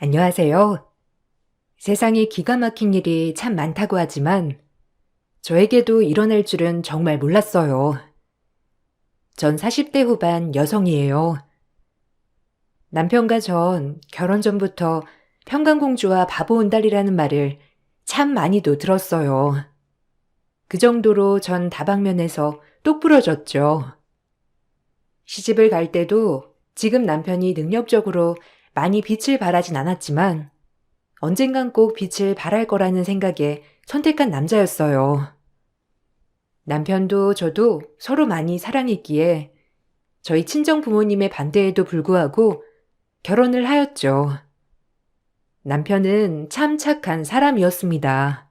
안녕하세요. 세상에 기가 막힌 일이 참 많다고 하지만 저에게도 일어날 줄은 정말 몰랐어요. 전 40대 후반 여성이에요. 남편과 전 결혼 전부터 평강공주와 바보 온달이라는 말을 참 많이도 들었어요. 그 정도로 전 다방면에서 똑부러졌죠. 시집을 갈 때도 지금 남편이 능력적으로 많이 빛을 발하진 않았지만 언젠간 꼭 빛을 발할 거라는 생각에 선택한 남자였어요. 남편도 저도 서로 많이 사랑했기에 저희 친정 부모님의 반대에도 불구하고 결혼을 하였죠. 남편은 참 착한 사람이었습니다.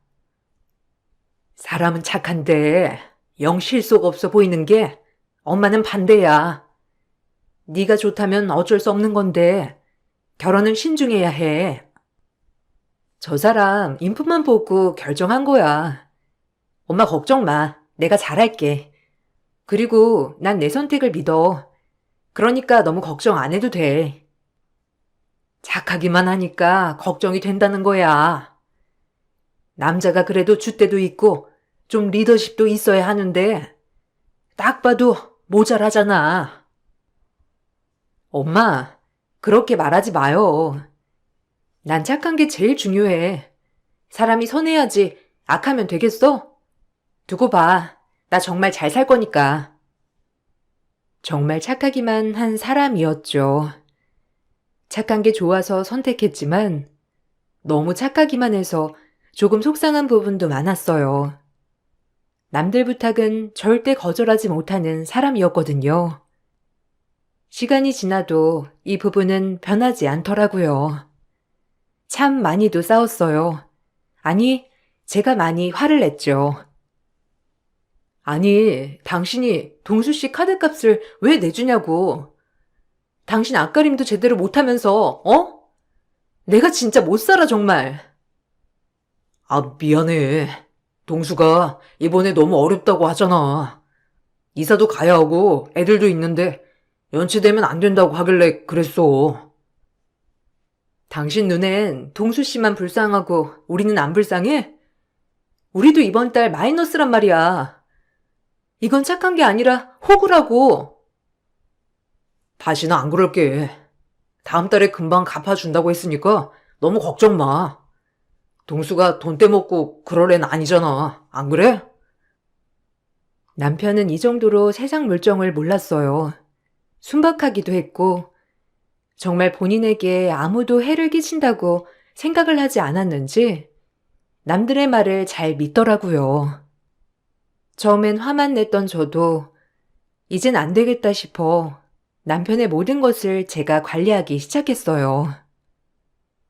사람은 착한데 영 실속 없어 보이는 게 엄마는 반대야. 네가 좋다면 어쩔 수 없는 건데 결혼은 신중해야 해. 저 사람 인품만 보고 결정한 거야. 엄마 걱정 마. 내가 잘할게. 그리고 난 내 선택을 믿어. 그러니까 너무 걱정 안 해도 돼. 착하기만 하니까 걱정이 된다는 거야. 남자가 그래도 줏대도 있고 좀 리더십도 있어야 하는데 딱 봐도 모자라잖아. 엄마, 그렇게 말하지 마요. 난 착한 게 제일 중요해. 사람이 선해야지 악하면 되겠어? 두고 봐. 나 정말 잘 살 거니까. 정말 착하기만 한 사람이었죠. 착한 게 좋아서 선택했지만 너무 착하기만 해서 조금 속상한 부분도 많았어요. 남들 부탁은 절대 거절하지 못하는 사람이었거든요. 시간이 지나도 이 부분은 변하지 않더라고요. 참 많이도 싸웠어요. 아니, 제가 많이 화를 냈죠. 아니, 당신이 동수 씨 카드값을 왜 내주냐고. 당신 앞가림도 제대로 못하면서, 어? 내가 진짜 못 살아, 정말. 아, 미안해. 동수가 이번에 너무 어렵다고 하잖아. 이사도 가야 하고 애들도 있는데 연체되면 안 된다고 하길래 그랬어. 당신 눈엔 동수 씨만 불쌍하고 우리는 안 불쌍해? 우리도 이번 달 마이너스란 말이야. 이건 착한 게 아니라 호구라고. 다시는 안 그럴게. 다음 달에 금방 갚아준다고 했으니까 너무 걱정 마. 동수가 돈 떼먹고 그럴 애는 아니잖아. 안 그래? 남편은 이 정도로 세상 물정을 몰랐어요. 순박하기도 했고 정말 본인에게 아무도 해를 끼친다고 생각을 하지 않았는지 남들의 말을 잘 믿더라고요. 처음엔 화만 냈던 저도 이젠 안 되겠다 싶어 남편의 모든 것을 제가 관리하기 시작했어요.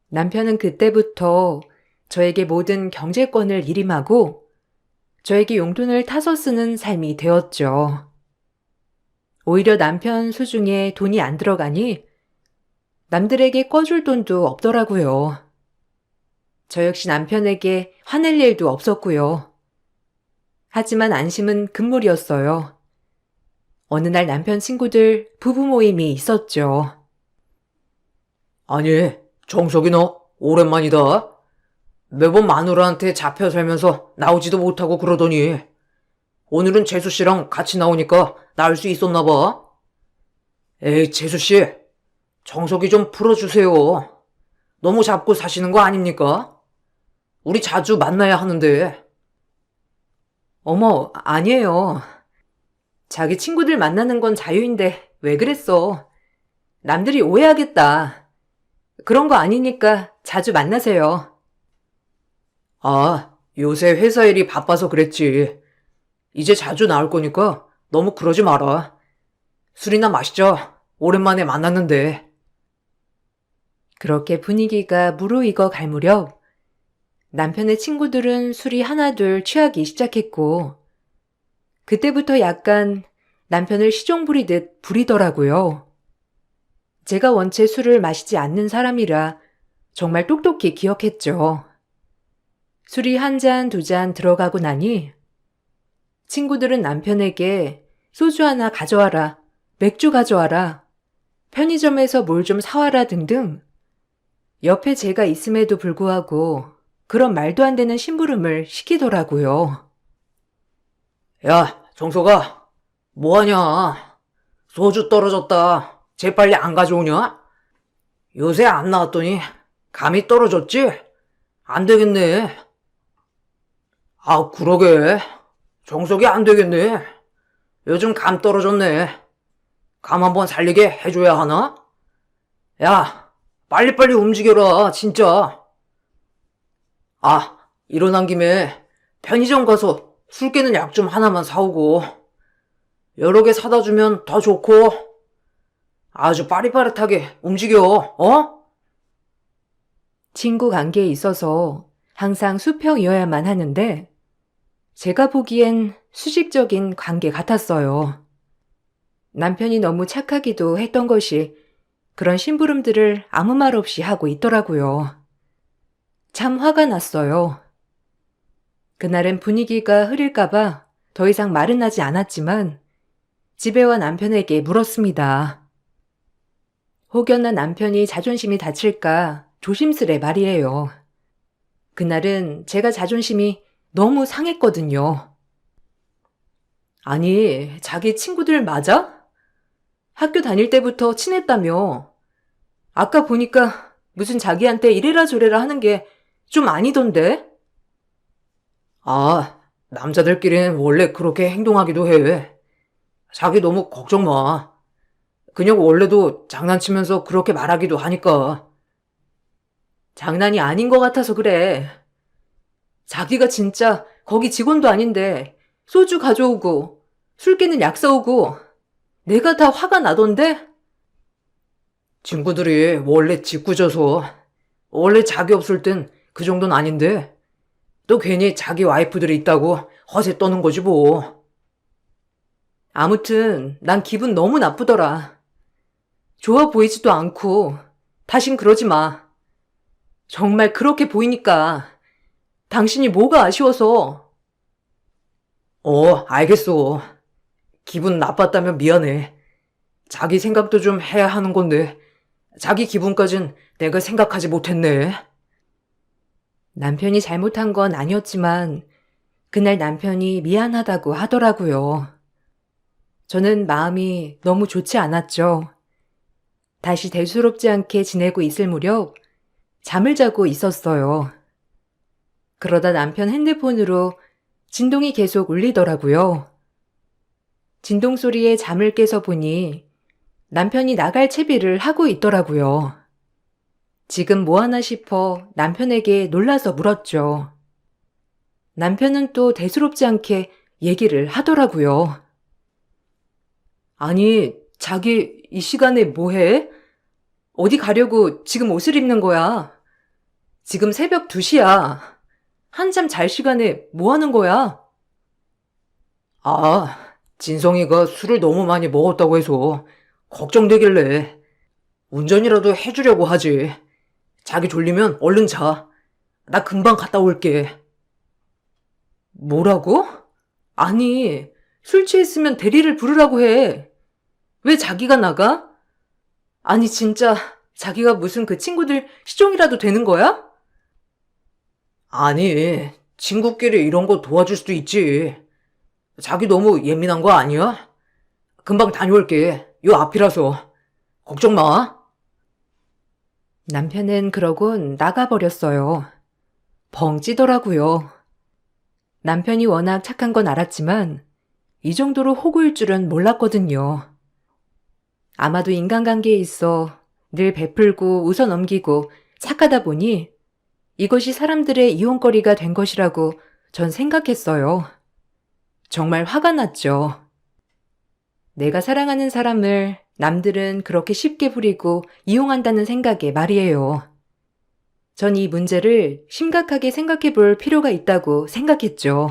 남편은 그때부터 저에게 모든 경제권을 일임하고 저에게 용돈을 타서 쓰는 삶이 되었죠. 오히려 남편 수중에 돈이 안 들어가니 남들에게 꺼줄 돈도 없더라고요. 저 역시 남편에게 화낼 일도 없었고요. 하지만 안심은 금물이었어요. 어느 날 남편 친구들 부부 모임이 있었죠. 아니, 정석이 너 오랜만이다. 매번 마누라한테 잡혀 살면서 나오지도 못하고 그러더니 오늘은 재수 씨랑 같이 나오니까 나을 수 있었나 봐. 에이, 재수 씨, 정석이 좀 풀어주세요. 너무 잡고 사시는 거 아닙니까? 우리 자주 만나야 하는데. 어머, 아니에요. 자기 친구들 만나는 건 자유인데 왜 그랬어? 남들이 오해하겠다. 그런 거 아니니까 자주 만나세요. 아, 요새 회사 일이 바빠서 그랬지. 이제 자주 나올 거니까 너무 그러지 마라. 술이나 마시자. 오랜만에 만났는데. 그렇게 분위기가 무르익어 갈 무렵 남편의 친구들은 술이 하나둘 취하기 시작했고 그때부터 약간 남편을 시종 부리듯 부리더라고요. 제가 원체 술을 마시지 않는 사람이라 정말 똑똑히 기억했죠. 술이 한 잔, 두 잔 들어가고 나니 친구들은 남편에게 소주 하나 가져와라, 맥주 가져와라, 편의점에서 뭘 좀 사와라 등등 옆에 제가 있음에도 불구하고 그런 말도 안 되는 심부름을 시키더라고요. 야, 정석아, 뭐하냐? 소주 떨어졌다. 재빨리 안 가져오냐? 요새 안 나왔더니 감이 떨어졌지? 안 되겠네. 아, 그러게. 정석이 안 되겠네. 요즘 감 떨어졌네. 감 한번 살리게 해줘야 하나? 야, 빨리빨리 움직여라, 진짜. 아, 일어난 김에 편의점 가서 술 깨는 약 좀 하나만 사오고, 여러 개 사다 주면 더 좋고, 아주 빠릿빠릿하게 움직여, 어? 친구 관계에 있어서 항상 수평이어야만 하는데 제가 보기엔 수직적인 관계 같았어요. 남편이 너무 착하기도 했던 것이 그런 심부름들을 아무 말 없이 하고 있더라고요. 참 화가 났어요. 그날은 분위기가 흐릴까봐 더 이상 말은 하지 않았지만 집에 와 남편에게 물었습니다. 혹여나 남편이 자존심이 다칠까 조심스레 말이에요. 그날은 제가 자존심이 너무 상했거든요. 아니, 자기 친구들 맞아? 학교 다닐 때부터 친했다며. 아까 보니까 무슨 자기한테 이래라 저래라 하는 게 좀 아니던데? 아, 남자들끼리는 원래 그렇게 행동하기도 해. 자기 너무 걱정 마. 그냥 원래도 장난치면서 그렇게 말하기도 하니까. 장난이 아닌 것 같아서 그래. 자기가 진짜 거기 직원도 아닌데 소주 가져오고 술 깨는 약 사오고 내가 다 화가 나던데? 친구들이 원래 짓궂어서 원래 자기 없을 땐 그 정도는 아닌데 또 괜히 자기 와이프들이 있다고 허세 떠는 거지 뭐. 아무튼 난 기분 너무 나쁘더라. 좋아 보이지도 않고 다신 그러지 마. 정말 그렇게 보이니까 당신이 뭐가 아쉬워서. 알겠어. 기분 나빴다면 미안해. 자기 생각도 좀 해야 하는 건데 자기 기분까진 내가 생각하지 못했네. 남편이 잘못한 건 아니었지만 그날 남편이 미안하다고 하더라고요. 저는 마음이 너무 좋지 않았죠. 다시 대수롭지 않게 지내고 있을 무렵 잠을 자고 있었어요. 그러다 남편 핸드폰으로 진동이 계속 울리더라고요. 진동 소리에 잠을 깨서 보니 남편이 나갈 채비를 하고 있더라고요. 지금 뭐 하나 싶어 남편에게 놀라서 물었죠. 남편은 또 대수롭지 않게 얘기를 하더라고요. 아니, 자기 이 시간에 뭐 해? 어디 가려고 지금 옷을 입는 거야? 지금 새벽 2시야. 한참 잘 시간에 뭐 하는 거야? 아, 진성이가 술을 너무 많이 먹었다고 해서 걱정되길래 운전이라도 해주려고 하지. 자기 졸리면 얼른 자. 나 금방 갔다 올게. 뭐라고? 아니, 술 취했으면 대리를 부르라고 해. 왜 자기가 나가? 아니, 진짜 자기가 무슨 그 친구들 시종이라도 되는 거야? 아니, 친구끼리 이런 거 도와줄 수도 있지. 자기 너무 예민한 거 아니야? 금방 다녀올게. 요 앞이라서. 걱정 마. 남편은 그러곤 나가버렸어요. 벙 찌더라고요. 남편이 워낙 착한 건 알았지만 이 정도로 호구일 줄은 몰랐거든요. 아마도 인간관계에 있어 늘 베풀고 웃어넘기고 착하다 보니 이것이 사람들의 이용거리가 된 것이라고 전 생각했어요. 정말 화가 났죠. 내가 사랑하는 사람을 남들은 그렇게 쉽게 부리고 이용한다는 생각에 말이에요. 전 이 문제를 심각하게 생각해 볼 필요가 있다고 생각했죠.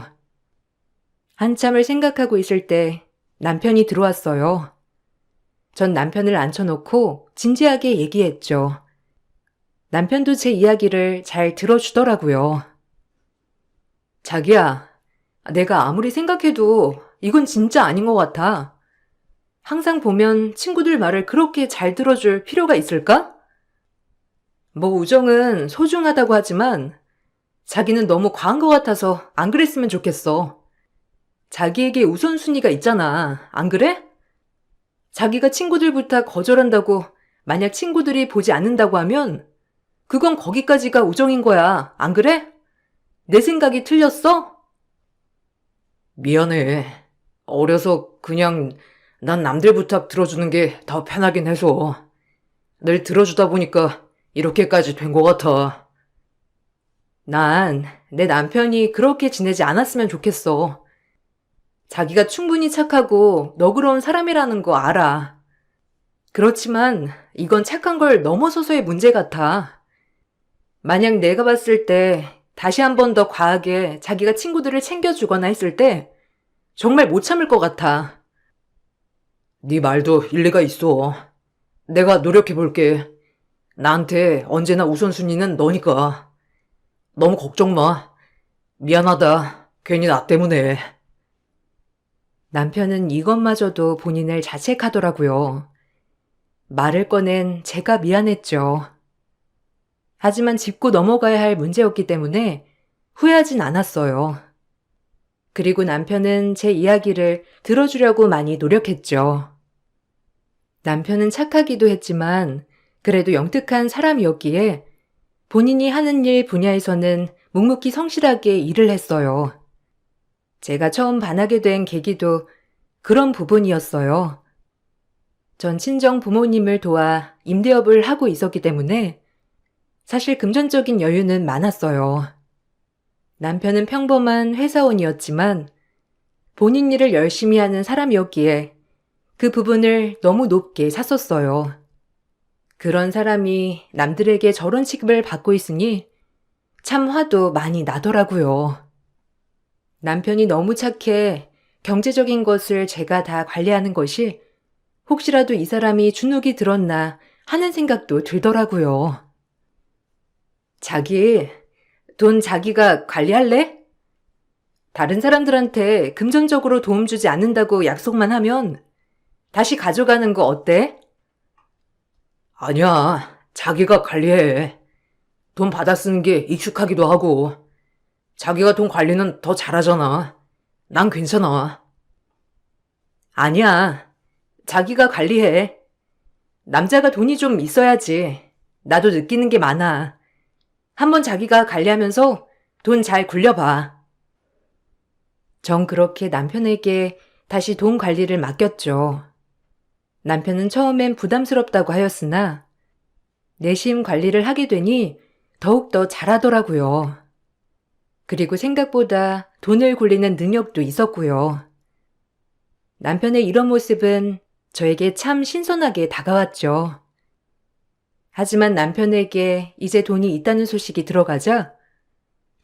한참을 생각하고 있을 때 남편이 들어왔어요. 전 남편을 앉혀놓고 진지하게 얘기했죠. 남편도 제 이야기를 잘 들어주더라고요. 자기야, 내가 아무리 생각해도 이건 진짜 아닌 것 같아. 항상 보면 친구들 말을 그렇게 잘 들어줄 필요가 있을까? 뭐 우정은 소중하다고 하지만 자기는 너무 과한 것 같아서 안 그랬으면 좋겠어. 자기에게 우선순위가 있잖아. 안 그래? 자기가 친구들부터 거절한다고 만약 친구들이 보지 않는다고 하면 그건 거기까지가 우정인 거야. 안 그래? 내 생각이 틀렸어? 미안해. 어려서 그냥 난 남들 부탁 들어주는 게 더 편하긴 해서. 늘 들어주다 보니까 이렇게까지 된 것 같아. 난 내 남편이 그렇게 지내지 않았으면 좋겠어. 자기가 충분히 착하고 너그러운 사람이라는 거 알아. 그렇지만 이건 착한 걸 넘어서서의 문제 같아. 만약 내가 봤을 때 다시 한 번 더 과하게 자기가 친구들을 챙겨주거나 했을 때 정말 못 참을 것 같아. 네 말도 일리가 있어. 내가 노력해볼게. 나한테 언제나 우선순위는 너니까. 너무 걱정 마. 미안하다. 괜히 나 때문에. 남편은 이것마저도 본인을 자책하더라고요. 말을 꺼낸 제가 미안했죠. 하지만 짚고 넘어가야 할 문제였기 때문에 후회하진 않았어요. 그리고 남편은 제 이야기를 들어주려고 많이 노력했죠. 남편은 착하기도 했지만 그래도 영특한 사람이었기에 본인이 하는 일 분야에서는 묵묵히 성실하게 일을 했어요. 제가 처음 반하게 된 계기도 그런 부분이었어요. 전 친정 부모님을 도와 임대업을 하고 있었기 때문에 사실 금전적인 여유는 많았어요. 남편은 평범한 회사원이었지만 본인 일을 열심히 하는 사람이었기에 그 부분을 너무 높게 샀었어요. 그런 사람이 남들에게 저런 취급을 받고 있으니 참 화도 많이 나더라고요. 남편이 너무 착해 경제적인 것을 제가 다 관리하는 것이 혹시라도 이 사람이 주눅이 들었나 하는 생각도 들더라고요. 자기, 돈 자기가 관리할래? 다른 사람들한테 금전적으로 도움 주지 않는다고 약속만 하면 다시 가져가는 거 어때? 아니야. 자기가 관리해. 돈 받아 쓰는 게 익숙하기도 하고. 자기가 돈 관리는 더 잘하잖아. 난 괜찮아. 아니야. 자기가 관리해. 남자가 돈이 좀 있어야지. 나도 느끼는 게 많아. 한번 자기가 관리하면서 돈 잘 굴려봐. 전 그렇게 남편에게 다시 돈 관리를 맡겼죠. 남편은 처음엔 부담스럽다고 하였으나 내심 관리를 하게 되니 더욱더 잘하더라고요. 그리고 생각보다 돈을 굴리는 능력도 있었고요. 남편의 이런 모습은 저에게 참 신선하게 다가왔죠. 하지만 남편에게 이제 돈이 있다는 소식이 들어가자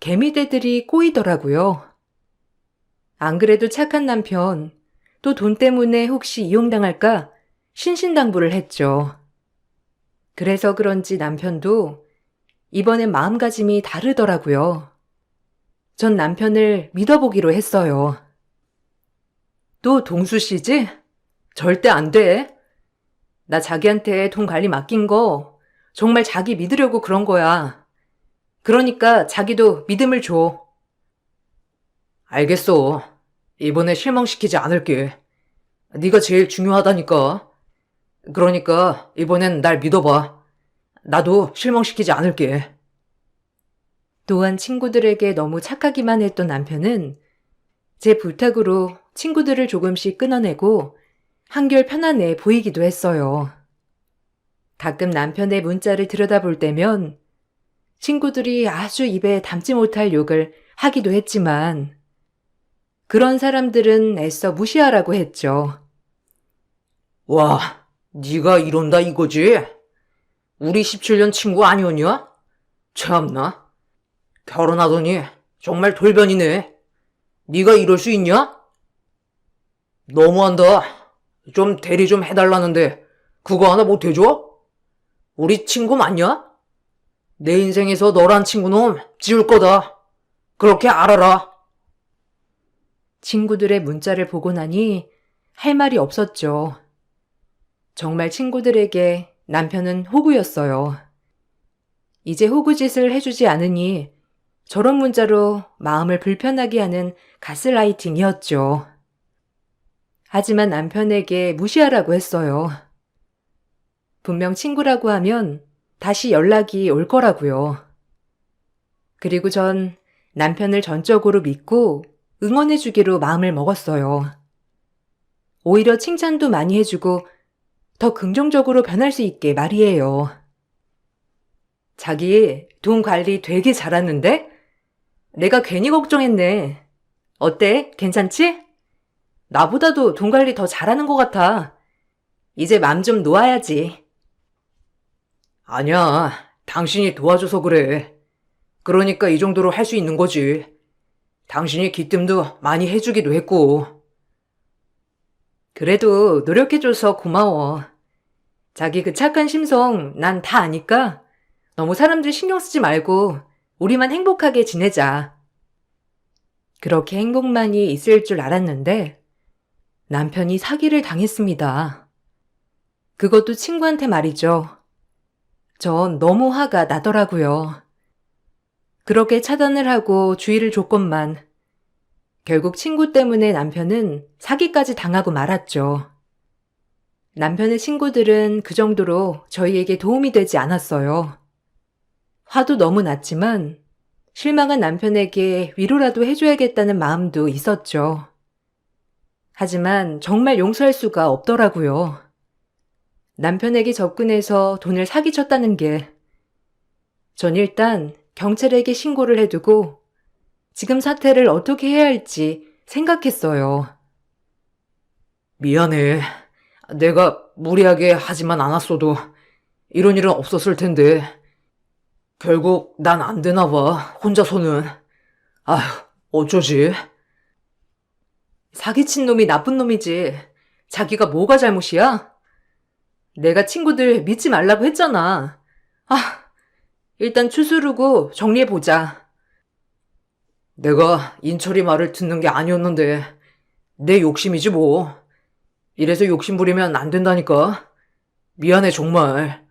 개미대들이 꼬이더라고요. 안 그래도 착한 남편, 또 돈 때문에 혹시 이용당할까 신신당부를 했죠. 그래서 그런지 남편도 이번엔 마음가짐이 다르더라고요. 전 남편을 믿어보기로 했어요. 또 동수 씨지? 절대 안 돼. 나 자기한테 돈 관리 맡긴 거 정말 자기 믿으려고 그런 거야. 그러니까 자기도 믿음을 줘. 알겠어. 이번에 실망시키지 않을게. 네가 제일 중요하다니까. 그러니까 이번엔 날 믿어봐. 나도 실망시키지 않을게. 또한 친구들에게 너무 착하기만 했던 남편은 제 부탁으로 친구들을 조금씩 끊어내고 한결 편안해 보이기도 했어요. 가끔 남편의 문자를 들여다볼 때면 친구들이 아주 입에 담지 못할 욕을 하기도 했지만 그런 사람들은 애써 무시하라고 했죠. 와, 네가 이런다 이거지? 우리 17년 친구 아니었냐? 참나. 결혼하더니 정말 돌변이네. 네가 이럴 수 있냐? 너무한다. 좀 대리 좀 해달라는데 그거 하나 못 해줘? 우리 친구 맞냐? 내 인생에서 너란 친구는 지울 거다. 그렇게 알아라. 친구들의 문자를 보고 나니 할 말이 없었죠. 정말 친구들에게 남편은 호구였어요. 이제 호구짓을 해주지 않으니 저런 문자로 마음을 불편하게 하는 가스라이팅이었죠. 하지만 남편에게 무시하라고 했어요. 분명 친구라고 하면 다시 연락이 올 거라고요. 그리고 전 남편을 전적으로 믿고 응원해주기로 마음을 먹었어요. 오히려 칭찬도 많이 해주고 더 긍정적으로 변할 수 있게 말이에요. 자기 돈 관리 되게 잘하는데? 내가 괜히 걱정했네. 어때? 괜찮지? 나보다도 돈 관리 더 잘하는 것 같아. 이제 맘 좀 놓아야지. 아니야, 당신이 도와줘서 그래. 그러니까 이 정도로 할 수 있는 거지. 당신이 기뜸도 많이 해주기도 했고. 그래도 노력해줘서 고마워. 자기 그 착한 심성 난 다 아니까 너무 사람들 신경 쓰지 말고 우리만 행복하게 지내자. 그렇게 행복만이 있을 줄 알았는데 남편이 사기를 당했습니다. 그것도 친구한테 말이죠. 전 너무 화가 나더라고요. 그렇게 차단을 하고 주의를 줬건만 결국 친구 때문에 남편은 사기까지 당하고 말았죠. 남편의 친구들은 그 정도로 저희에게 도움이 되지 않았어요. 화도 너무 났지만 실망한 남편에게 위로라도 해줘야겠다는 마음도 있었죠. 하지만 정말 용서할 수가 없더라고요. 남편에게 접근해서 돈을 사기쳤다는 게 전 일단 경찰에게 신고를 해두고 지금 사태를 어떻게 해야 할지 생각했어요. 미안해. 내가 무리하게 하지만 않았어도 이런 일은 없었을 텐데. 결국 난 안 되나 봐, 혼자서는. 아휴, 어쩌지? 사기친 놈이 나쁜 놈이지. 자기가 뭐가 잘못이야? 내가 친구들 믿지 말라고 했잖아. 일단 추스르고 정리해보자. 내가 인철이 말을 듣는 게 아니었는데 내 욕심이지 뭐. 이래서 욕심 부리면 안 된다니까. 미안해 정말.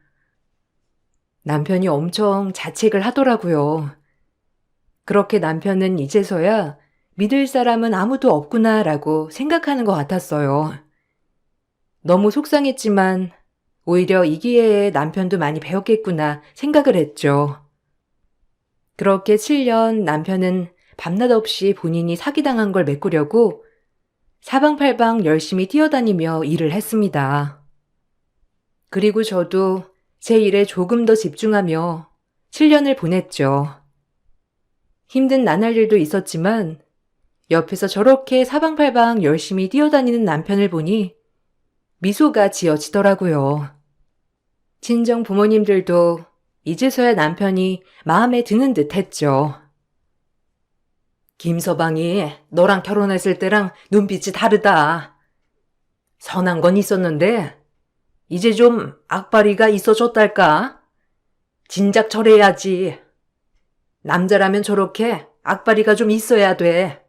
남편이 엄청 자책을 하더라고요. 그렇게 남편은 이제서야 믿을 사람은 아무도 없구나라고 생각하는 것 같았어요. 너무 속상했지만 오히려 이 기회에 남편도 많이 배웠겠구나 생각을 했죠. 그렇게 7년 남편은 밤낮 없이 본인이 사기당한 걸 메꾸려고 사방팔방 열심히 뛰어다니며 일을 했습니다. 그리고 저도 제 일에 조금 더 집중하며 7년을 보냈죠. 힘든 나날 일도 있었지만 옆에서 저렇게 사방팔방 열심히 뛰어다니는 남편을 보니 미소가 지어지더라고요. 친정 부모님들도 이제서야 남편이 마음에 드는 듯 했죠. 김서방이 너랑 결혼했을 때랑 눈빛이 다르다. 선한 건 있었는데 이제 좀 악바리가 있어졌달까? 진작 절해야지. 남자라면 저렇게 악바리가 좀 있어야 돼.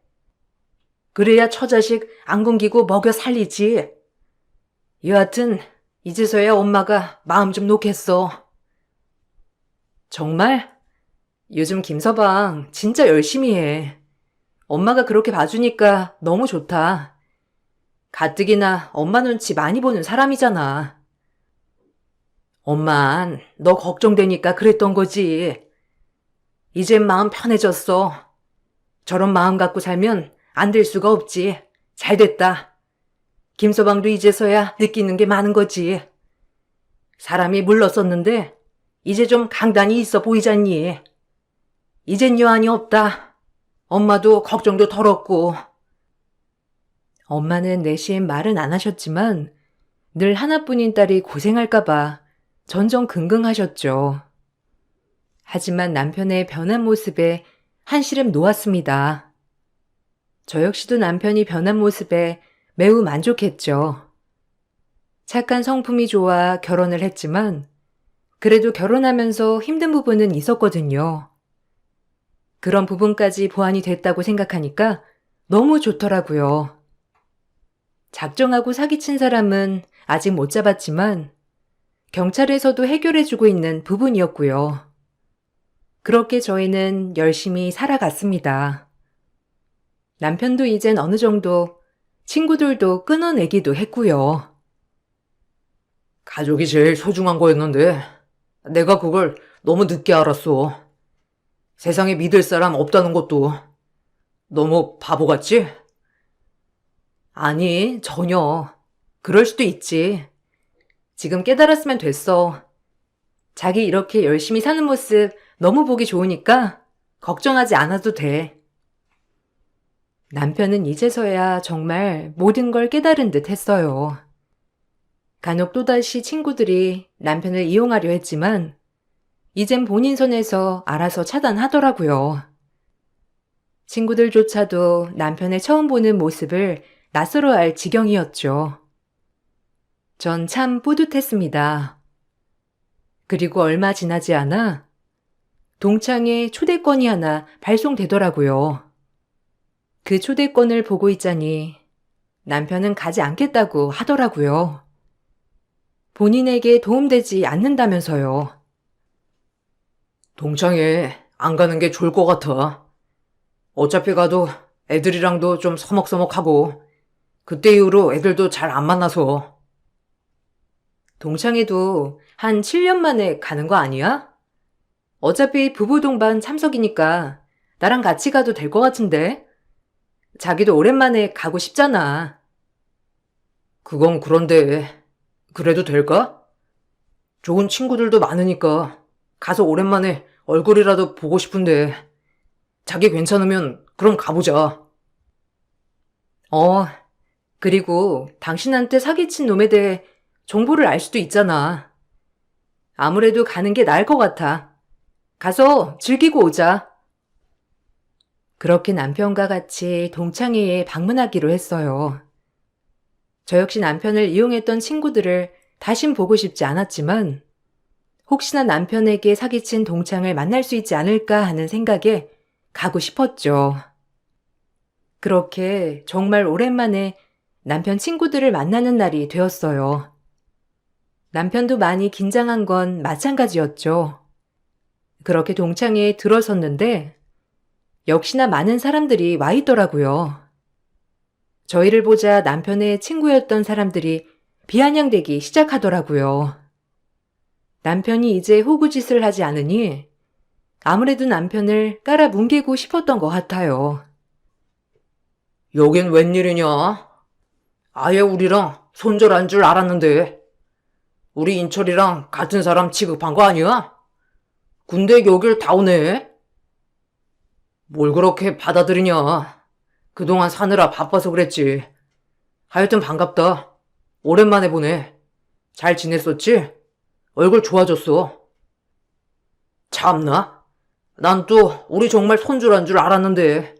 그래야 처자식 안 굶기고 먹여 살리지. 여하튼 이제서야 엄마가 마음 좀 놓겠어. 정말? 요즘 김서방 진짜 열심히 해. 엄마가 그렇게 봐주니까 너무 좋다. 가뜩이나 엄마 눈치 많이 보는 사람이잖아. 엄만 너 걱정되니까 그랬던 거지. 이젠 마음 편해졌어. 저런 마음 갖고 살면 안 될 수가 없지. 잘 됐다. 김서방도 이제서야 느끼는 게 많은 거지. 사람이 물렀었는데 이제 좀 강단이 있어 보이잖니. 이젠 여한이 없다. 엄마도 걱정도 덜었고. 엄마는 내심 말은 안 하셨지만 늘 하나뿐인 딸이 고생할까봐 전전긍긍하셨죠. 하지만 남편의 변한 모습에 한시름 놓았습니다. 저 역시도 남편이 변한 모습에 매우 만족했죠. 착한 성품이 좋아 결혼을 했지만 그래도 결혼하면서 힘든 부분은 있었거든요. 그런 부분까지 보완이 됐다고 생각하니까 너무 좋더라고요. 작정하고 사기친 사람은 아직 못 잡았지만 경찰에서도 해결해주고 있는 부분이었고요. 그렇게 저희는 열심히 살아갔습니다. 남편도 이젠 어느 정도 친구들도 끊어내기도 했고요. 가족이 제일 소중한 거였는데 내가 그걸 너무 늦게 알았어. 세상에 믿을 사람 없다는 것도 너무 바보 같지? 아니, 전혀. 그럴 수도 있지. 지금 깨달았으면 됐어. 자기 이렇게 열심히 사는 모습 너무 보기 좋으니까 걱정하지 않아도 돼. 남편은 이제서야 정말 모든 걸 깨달은 듯 했어요. 간혹 또다시 친구들이 남편을 이용하려 했지만 이젠 본인 손에서 알아서 차단하더라고요. 친구들조차도 남편의 처음 보는 모습을 낯설어할 지경이었죠. 전 참 뿌듯했습니다. 그리고 얼마 지나지 않아 동창회 초대권이 하나 발송되더라고요. 그 초대권을 보고 있자니 남편은 가지 않겠다고 하더라고요. 본인에게 도움되지 않는다면서요. 동창회 안 가는 게 좋을 것 같아. 어차피 가도 애들이랑도 좀 서먹서먹하고 그때 이후로 애들도 잘 안 만나서. 동창회도 한 7년 만에 가는 거 아니야? 어차피 부부 동반 참석이니까 나랑 같이 가도 될 것 같은데? 자기도 오랜만에 가고 싶잖아. 그건 그런데 그래도 될까? 좋은 친구들도 많으니까 가서 오랜만에 얼굴이라도 보고 싶은데 자기 괜찮으면 그럼 가보자. 그리고 당신한테 사기친 놈에 대해 정보를 알 수도 있잖아. 아무래도 가는 게 나을 것 같아. 가서 즐기고 오자. 그렇게 남편과 같이 동창회에 방문하기로 했어요. 저 역시 남편을 이용했던 친구들을 다신 보고 싶지 않았지만 혹시나 남편에게 사기친 동창을 만날 수 있지 않을까 하는 생각에 가고 싶었죠. 그렇게 정말 오랜만에 남편 친구들을 만나는 날이 되었어요. 남편도 많이 긴장한 건 마찬가지였죠. 그렇게 동창회에 들어섰는데 역시나 많은 사람들이 와 있더라고요. 저희를 보자 남편의 친구였던 사람들이 비아냥대기 시작하더라고요. 남편이 이제 호구짓을 하지 않으니 아무래도 남편을 깔아뭉개고 싶었던 것 같아요. 여긴 웬일이냐? 아예 우리랑 손절한 줄 알았는데 우리 인철이랑 같은 사람 취급한 거 아니야? 근데 여길 다 오네? 뭘 그렇게 받아들이냐? 그동안 사느라 바빠서 그랬지. 하여튼 반갑다. 오랜만에 보네. 잘 지냈었지? 얼굴 좋아졌어. 참나? 난 또 우리 정말 손절한 줄 알았는데.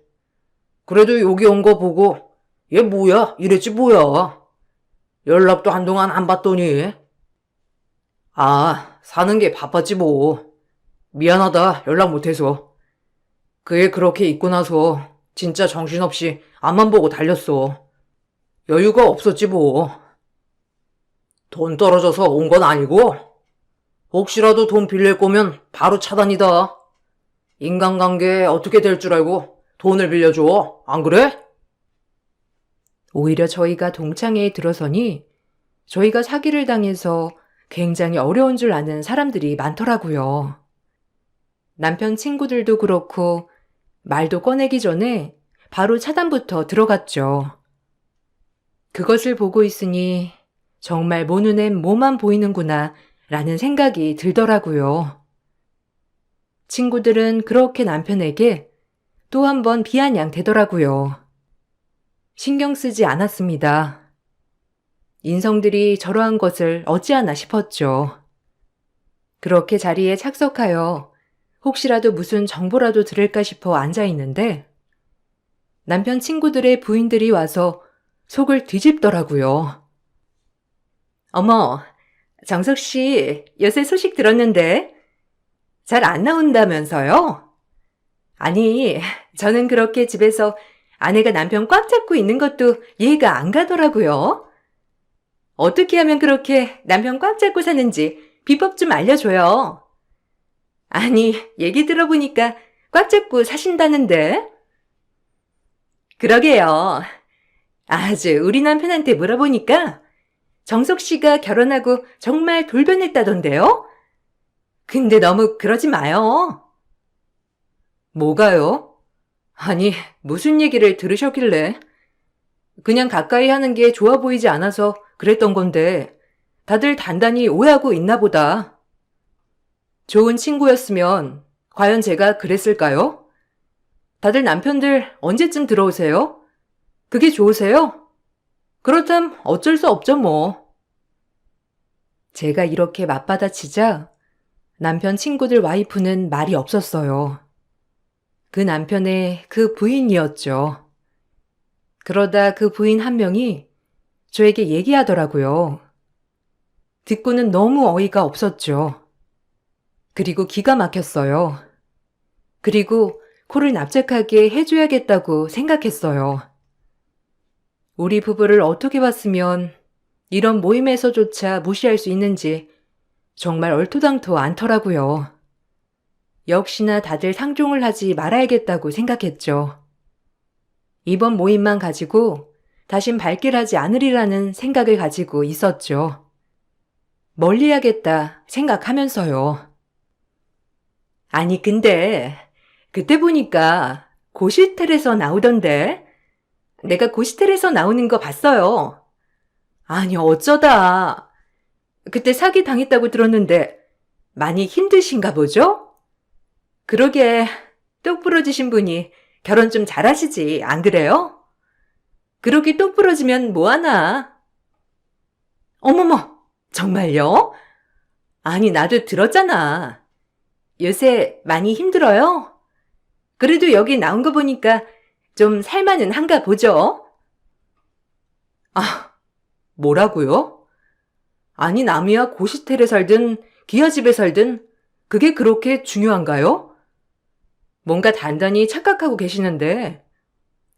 그래도 여기 온 거 보고 얘 뭐야? 이랬지 뭐야? 연락도 한동안 안 받더니. 아, 사는 게 바빴지 뭐. 미안하다, 연락 못해서. 그 애 그렇게 있고 나서 진짜 정신없이 앞만 보고 달렸어. 여유가 없었지 뭐. 돈 떨어져서 온 건 아니고 혹시라도 돈 빌릴 거면 바로 차단이다. 인간관계 어떻게 될 줄 알고 돈을 빌려줘. 안 그래? 오히려 저희가 동창회에 들어서니 저희가 사기를 당해서 굉장히 어려운 줄 아는 사람들이 많더라고요. 남편 친구들도 그렇고 말도 꺼내기 전에 바로 차단부터 들어갔죠. 그것을 보고 있으니 정말 모 눈엔 뭐만 보이는구나 라는 생각이 들더라고요. 친구들은 그렇게 남편에게 또 한 번 비아냥 대더라고요. 신경 쓰지 않았습니다. 인성들이 저러한 것을 어찌하나 싶었죠. 그렇게 자리에 착석하여 혹시라도 무슨 정보라도 들을까 싶어 앉아있는데 남편 친구들의 부인들이 와서 속을 뒤집더라고요. 어머, 정석 씨, 요새 소식 들었는데 잘 안 나온다면서요? 아니, 저는 그렇게 집에서 아내가 남편 꽉 잡고 있는 것도 이해가 안 가더라고요. 어떻게 하면 그렇게 남편 꽉 잡고 사는지 비법 좀 알려줘요. 아니, 얘기 들어보니까 꽉 잡고 사신다는데? 그러게요. 우리 남편한테 물어보니까 정석 씨가 결혼하고 정말 돌변했다던데요? 근데 너무 그러지 마요. 뭐가요? 아니, 무슨 얘기를 들으셨길래? 그냥 가까이 하는 게 좋아 보이지 않아서 그랬던 건데 다들 단단히 오해하고 있나 보다. 좋은 친구였으면 과연 제가 그랬을까요? 다들 남편들 언제쯤 들어오세요? 그게 좋으세요? 그렇다면 어쩔 수 없죠 뭐. 제가 이렇게 맞받아치자 남편 친구들 와이프는 말이 없었어요. 그 남편의 그 부인이었죠. 그러다 그 부인 한 명이 저에게 얘기하더라고요. 듣고는 너무 어이가 없었죠. 그리고 기가 막혔어요. 그리고 코를 납작하게 해줘야겠다고 생각했어요. 우리 부부를 어떻게 봤으면 이런 모임에서조차 무시할 수 있는지 정말 얼토당토 않더라고요. 역시나 다들 상종을 하지 말아야겠다고 생각했죠. 이번 모임만 가지고 다신 발길하지 않으리라는 생각을 가지고 있었죠. 멀리하겠다 생각하면서요. 아니 근데 그때 보니까 고시텔에서 나오던데 내가 고시텔에서 나오는 거 봤어요. 아니 어쩌다 그때 사기 당했다고 들었는데 많이 힘드신가 보죠? 그러게 똑 부러지신 분이 결혼 좀 잘하시지 안 그래요? 그렇게 똑 부러지면 뭐하나? 어머머 정말요? 아니 나도 들었잖아. 요새 많이 힘들어요? 그래도 여기 나온 거 보니까 좀 살만은 한가 보죠? 뭐라고요? 아니 남이야 고시텔에 살든 기아집에 살든 그게 그렇게 중요한가요? 뭔가 단단히 착각하고 계시는데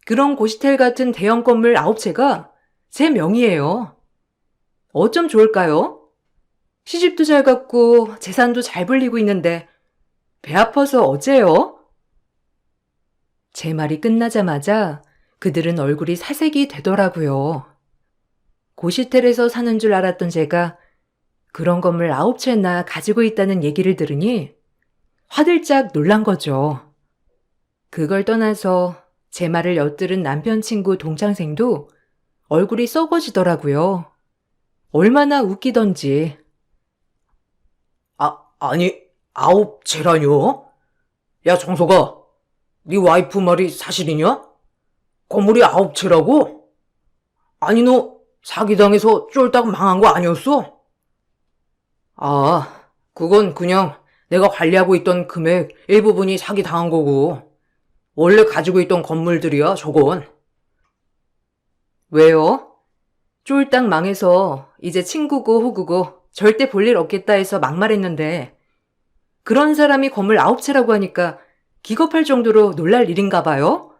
그런 고시텔 같은 대형 건물 9채가 제 명의예요. 어쩜 좋을까요? 시집도 잘 갔고 재산도 잘 불리고 있는데 배 아파서 어째요? 제 말이 끝나자마자 그들은 얼굴이 사색이 되더라고요. 고시텔에서 사는 줄 알았던 제가 그런 건물 9채나 가지고 있다는 얘기를 들으니 화들짝 놀란 거죠. 그걸 떠나서 제 말을 엿들은 남편 친구 동창생도 얼굴이 썩어지더라고요. 얼마나 웃기던지. 아니, 9채라뇨? 야, 정석아, 네 와이프 말이 사실이냐? 건물이 9채라고? 아니, 너 사기당해서 쫄딱 망한 거 아니었어? 그건 그냥 내가 관리하고 있던 금액 일부분이 사기당한 거고, 원래 가지고 있던 건물들이야, 저건. 왜요? 쫄딱 망해서 이제 친구고 호구고 절대 볼 일 없겠다 해서 막말했는데 그런 사람이 건물 9채라고 하니까 기겁할 정도로 놀랄 일인가 봐요?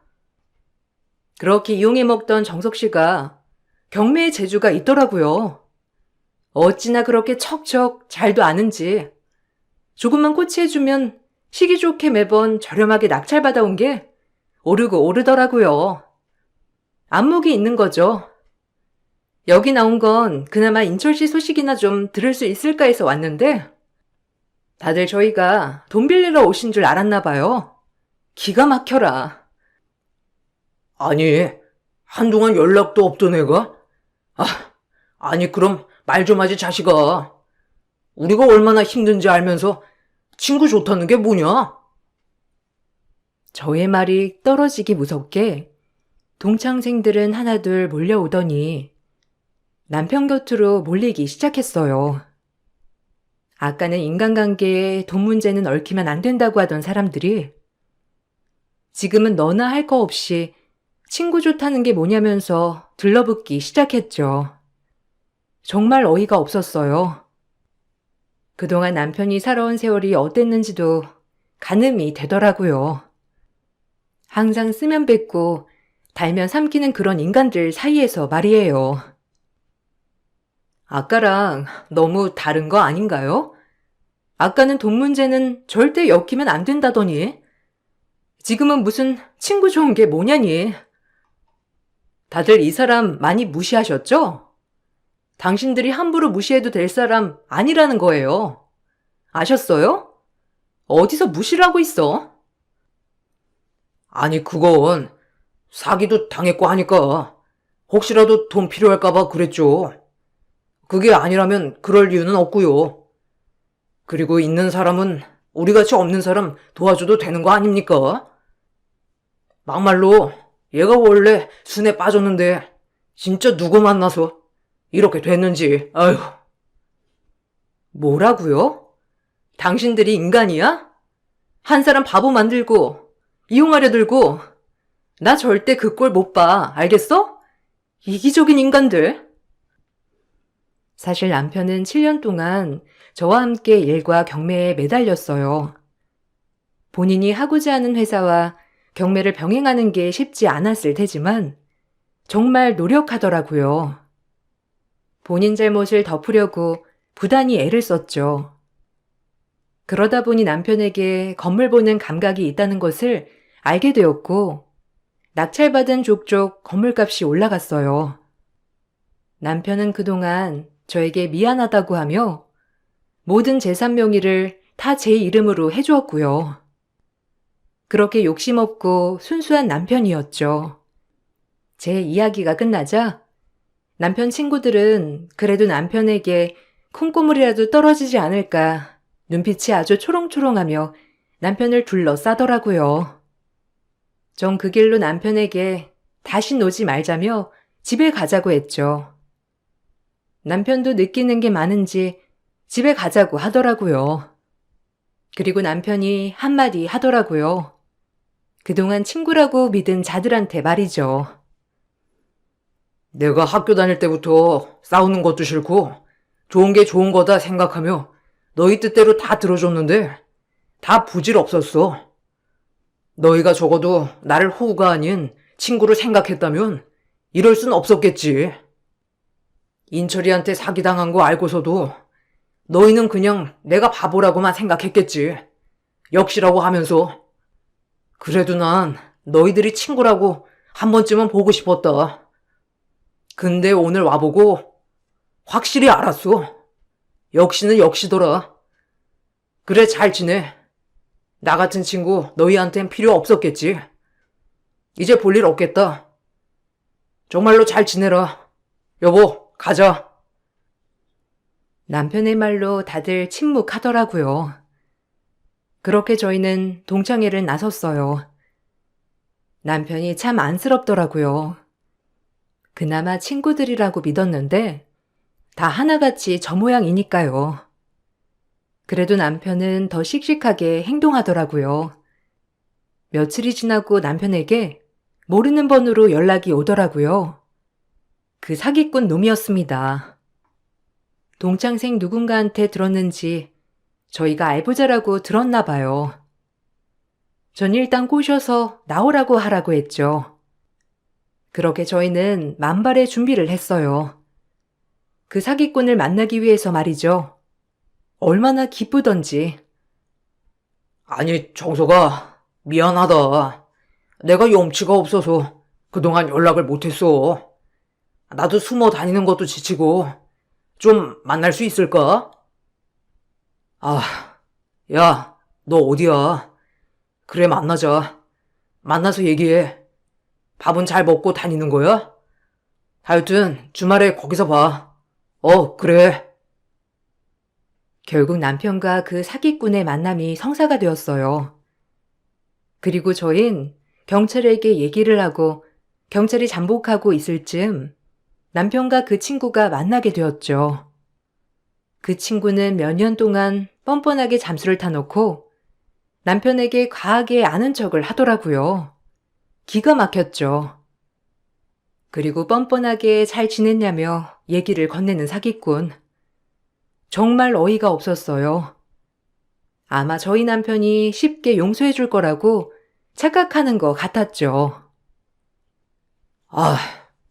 그렇게 이용해 먹던 정석 씨가 경매의 재주가 있더라고요. 어찌나 그렇게 척척 잘도 아는지 조금만 코치해주면 시기 좋게 매번 저렴하게 낙찰받아온 게 오르고 오르더라고요. 안목이 있는 거죠. 여기 나온 건 그나마 인철씨 소식이나 좀 들을 수 있을까 해서 왔는데 다들 저희가 돈 빌리러 오신 줄 알았나 봐요. 기가 막혀라. 아니, 한동안 연락도 없던 애가? 아니, 그럼 말 좀 하지, 자식아. 우리가 얼마나 힘든지 알면서 친구 좋다는 게 뭐냐? 저의 말이 떨어지기 무섭게 동창생들은 하나둘 몰려오더니 남편 곁으로 몰리기 시작했어요. 아까는 인간관계에 돈 문제는 얽히면 안 된다고 하던 사람들이 지금은 너나 할 거 없이 친구 좋다는 게 뭐냐면서 들러붙기 시작했죠. 정말 어이가 없었어요. 그동안 남편이 살아온 세월이 어땠는지도 가늠이 되더라고요. 항상 쓰면 뱉고 달면 삼키는 그런 인간들 사이에서 말이에요. 아까랑 너무 다른 거 아닌가요? 아까는 돈 문제는 절대 엮이면 안 된다더니 지금은 무슨 친구 좋은 게 뭐냐니. 다들 이 사람 많이 무시하셨죠? 당신들이 함부로 무시해도 될 사람 아니라는 거예요. 아셨어요? 어디서 무시를 하고 있어? 아니, 그건 사기도 당했고 하니까 혹시라도 돈 필요할까봐 그랬죠. 그게 아니라면 그럴 이유는 없고요. 그리고 있는 사람은 우리같이 없는 사람 도와줘도 되는 거 아닙니까? 막말로 얘가 원래 순에 빠졌는데 진짜 누구 만나서 이렇게 됐는지, 아휴. 뭐라고요? 당신들이 인간이야? 한 사람 바보 만들고 이용하려 들고 나 절대 그 꼴 못 봐. 알겠어? 이기적인 인간들. 사실 남편은 7년 동안 저와 함께 일과 경매에 매달렸어요. 본인이 하고자 하는 회사와 경매를 병행하는 게 쉽지 않았을 테지만 정말 노력하더라고요. 본인 잘못을 덮으려고 부단히 애를 썼죠. 그러다 보니 남편에게 건물 보는 감각이 있다는 것을 알게 되었고 낙찰받은 족족 건물값이 올라갔어요. 남편은 그동안 저에게 미안하다고 하며 모든 재산 명의를 다 제 이름으로 해주었고요. 그렇게 욕심 없고 순수한 남편이었죠. 제 이야기가 끝나자 남편 친구들은 그래도 남편에게 콩고물이라도 떨어지지 않을까 눈빛이 아주 초롱초롱하며 남편을 둘러싸더라고요. 전 그 길로 남편에게 다시 노지 말자며 집에 가자고 했죠. 남편도 느끼는 게 많은지 집에 가자고 하더라고요. 그리고 남편이 한마디 하더라고요. 그동안 친구라고 믿은 자들한테 말이죠. 내가 학교 다닐 때부터 싸우는 것도 싫고 좋은 게 좋은 거다 생각하며 너희 뜻대로 다 들어줬는데 다 부질없었어. 너희가 적어도 나를 호구가 아닌 친구를 생각했다면 이럴 순 없었겠지. 인철이한테 사기당한 거 알고서도 너희는 그냥 내가 바보라고만 생각했겠지. 역시라고 하면서. 그래도 난 너희들이 친구라고 한 번쯤은 보고 싶었다. 근데 오늘 와보고 확실히 알았어. 역시는 역시더라. 그래, 잘 지내. 나 같은 친구 너희한텐 필요 없었겠지. 이제 볼 일 없겠다. 정말로 잘 지내라. 여보, 가자. 남편의 말로 다들 침묵하더라고요. 그렇게 저희는 동창회를 나섰어요. 남편이 참 안쓰럽더라고요. 그나마 친구들이라고 믿었는데 다 하나같이 저 모양이니까요. 그래도 남편은 더 씩씩하게 행동하더라고요. 며칠이 지나고 남편에게 모르는 번호로 연락이 오더라고요. 그 사기꾼 놈이었습니다. 동창생 누군가한테 들었는지 저희가 알부자라고 들었나 봐요. 전 일단 꼬셔서 나오라고 하라고 했죠. 그렇게 저희는 만발의 준비를 했어요. 그 사기꾼을 만나기 위해서 말이죠. 얼마나 기쁘던지. 아니, 정석아, 미안하다. 내가 염치가 없어서 그동안 연락을 못했어. 나도 숨어 다니는 것도 지치고 좀 만날 수 있을까? 아, 야, 너 어디야? 그래, 만나자. 만나서 얘기해. 밥은 잘 먹고 다니는 거야? 하여튼 주말에 거기서 봐. 그래. 결국 남편과 그 사기꾼의 만남이 성사가 되었어요. 그리고 저흰 경찰에게 얘기를 하고 경찰이 잠복하고 있을 즈음 남편과 그 친구가 만나게 되었죠. 그 친구는 몇 년 동안 뻔뻔하게 잠수를 타놓고 남편에게 과하게 아는 척을 하더라고요. 기가 막혔죠. 그리고 뻔뻔하게 잘 지냈냐며 얘기를 건네는 사기꾼. 정말 어이가 없었어요. 아마 저희 남편이 쉽게 용서해 줄 거라고 착각하는 것 같았죠. 아,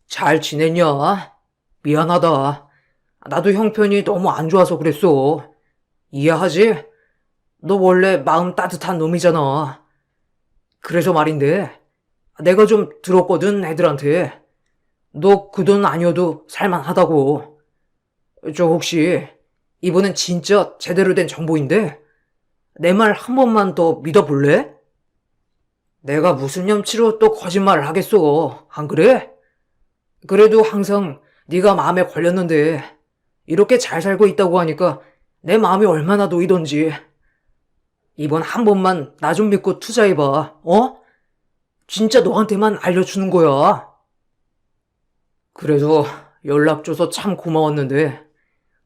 잘 지냈냐? 미안하다. 나도 형편이 너무 안 좋아서 그랬어. 이해하지? 너 원래 마음 따뜻한 놈이잖아. 그래서 말인데, 내가 좀 들었거든, 애들한테. 너 그 돈 아니어도 살만하다고. 저 혹시, 이번엔 진짜 제대로 된 정보인데, 내 말 한 번만 더 믿어볼래? 내가 무슨 염치로 또 거짓말을 하겠어, 안 그래? 그래도 항상 네가 마음에 걸렸는데, 이렇게 잘 살고 있다고 하니까 내 마음이 얼마나 놓이던지. 이번 한 번만 나 좀 믿고 투자해봐, 어? 진짜 너한테만 알려주는 거야. 그래도 연락 줘서 참 고마웠는데,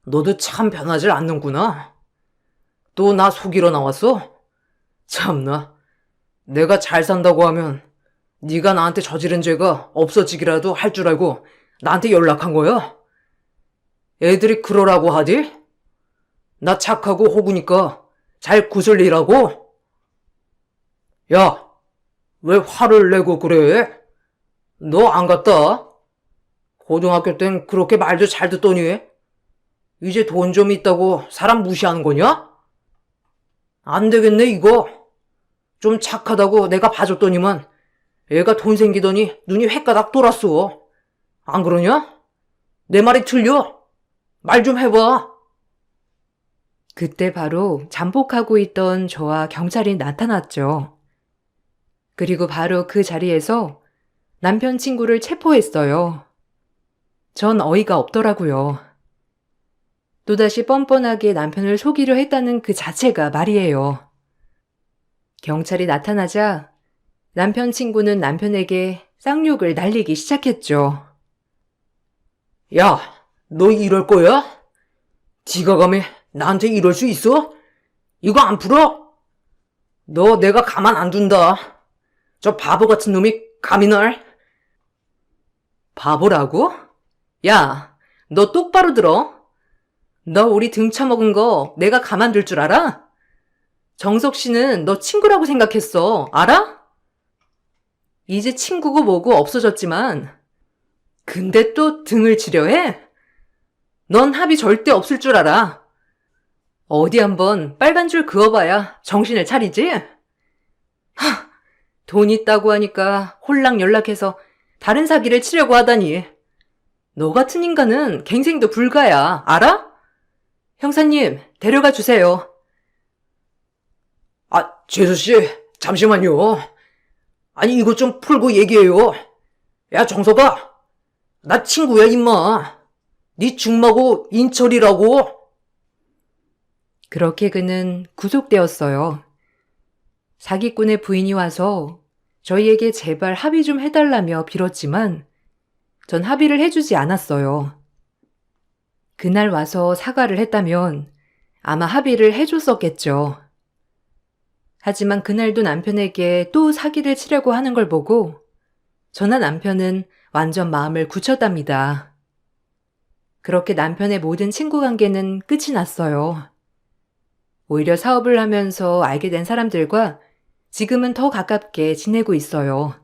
너도 참 변하질 않는구나. 또 나 속이러 나왔어? 참나. 내가 잘 산다고 하면 네가 나한테 저지른 죄가 없어지기라도 할 줄 알고 나한테 연락한 거야? 애들이 그러라고 하지? 나 착하고 호구니까 잘 구슬리라고? 야, 왜 화를 내고 그래? 너 안 갔다? 고등학교 땐 그렇게 말도 잘 듣더니 이제 돈 좀 있다고 사람 무시하는 거냐? 안 되겠네 이거. 좀 착하다고 내가 봐줬더니만 애가 돈 생기더니 눈이 횟가닥 돌았어. 안 그러냐? 내 말이 틀려? 말 좀 해봐. 그때 바로 잠복하고 있던 저와 경찰이 나타났죠. 그리고 바로 그 자리에서 남편 친구를 체포했어요. 전 어이가 없더라고요. 또다시 뻔뻔하게 남편을 속이려 했다는 그 자체가 말이에요. 경찰이 나타나자 남편 친구는 남편에게 쌍욕을 날리기 시작했죠. 야, 너 이럴 거야? 지가 감히 나한테 이럴 수 있어? 이거 안 풀어? 너 내가 가만 안 둔다. 저 바보 같은 놈이 감히 날. 바보라고? 야, 너 똑바로 들어. 너 우리 등 쳐먹은 거 내가 가만둘 줄 알아? 정석 씨는 너 친구라고 생각했어. 알아? 이제 친구고 뭐고 없어졌지만 근데 또 등을 치려 해? 넌 합의 절대 없을 줄 알아. 어디 한번 빨간 줄 그어봐야 정신을 차리지? 돈 있다고 하니까 홀랑 연락해서 다른 사기를 치려고 하다니. 너 같은 인간은 갱생도 불가야. 알아? 형사님, 데려가 주세요. 아, 재수씨, 잠시만요. 아니, 이것 좀 풀고 얘기해요. 야, 정석아. 나 친구야, 임마. 네 중마고 인철이라고. 그렇게 그는 구속되었어요. 사기꾼의 부인이 와서 저희에게 제발 합의 좀 해달라며 빌었지만 전 합의를 해주지 않았어요. 그날 와서 사과를 했다면 아마 합의를 해줬었겠죠. 하지만 그날도 남편에게 또 사기를 치려고 하는 걸 보고 저나 남편은 완전 마음을 굳혔답니다. 그렇게 남편의 모든 친구 관계는 끝이 났어요. 오히려 사업을 하면서 알게 된 사람들과 지금은 더 가깝게 지내고 있어요.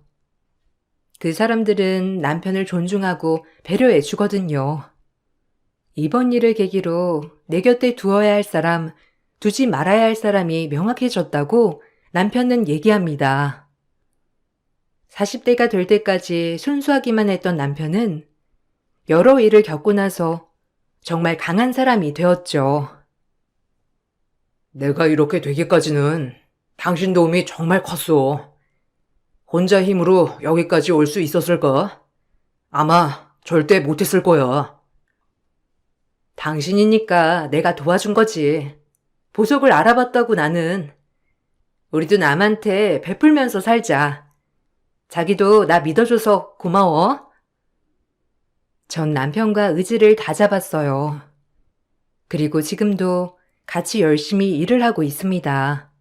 그 사람들은 남편을 존중하고 배려해 주거든요. 이번 일을 계기로 내 곁에 두어야 할 사람, 두지 말아야 할 사람이 명확해졌다고 남편은 얘기합니다. 40대가 될 때까지 순수하기만 했던 남편은 여러 일을 겪고 나서 정말 강한 사람이 되었죠. 내가 이렇게 되기까지는 당신 도움이 정말 컸어. 혼자 힘으로 여기까지 올 수 있었을까? 아마 절대 못했을 거야. 당신이니까 내가 도와준 거지. 보석을 알아봤다고 나는. 우리도 남한테 베풀면서 살자. 자기도 나 믿어줘서 고마워. 전 남편과 의지를 다잡았어요. 그리고 지금도 같이 열심히 일을 하고 있습니다.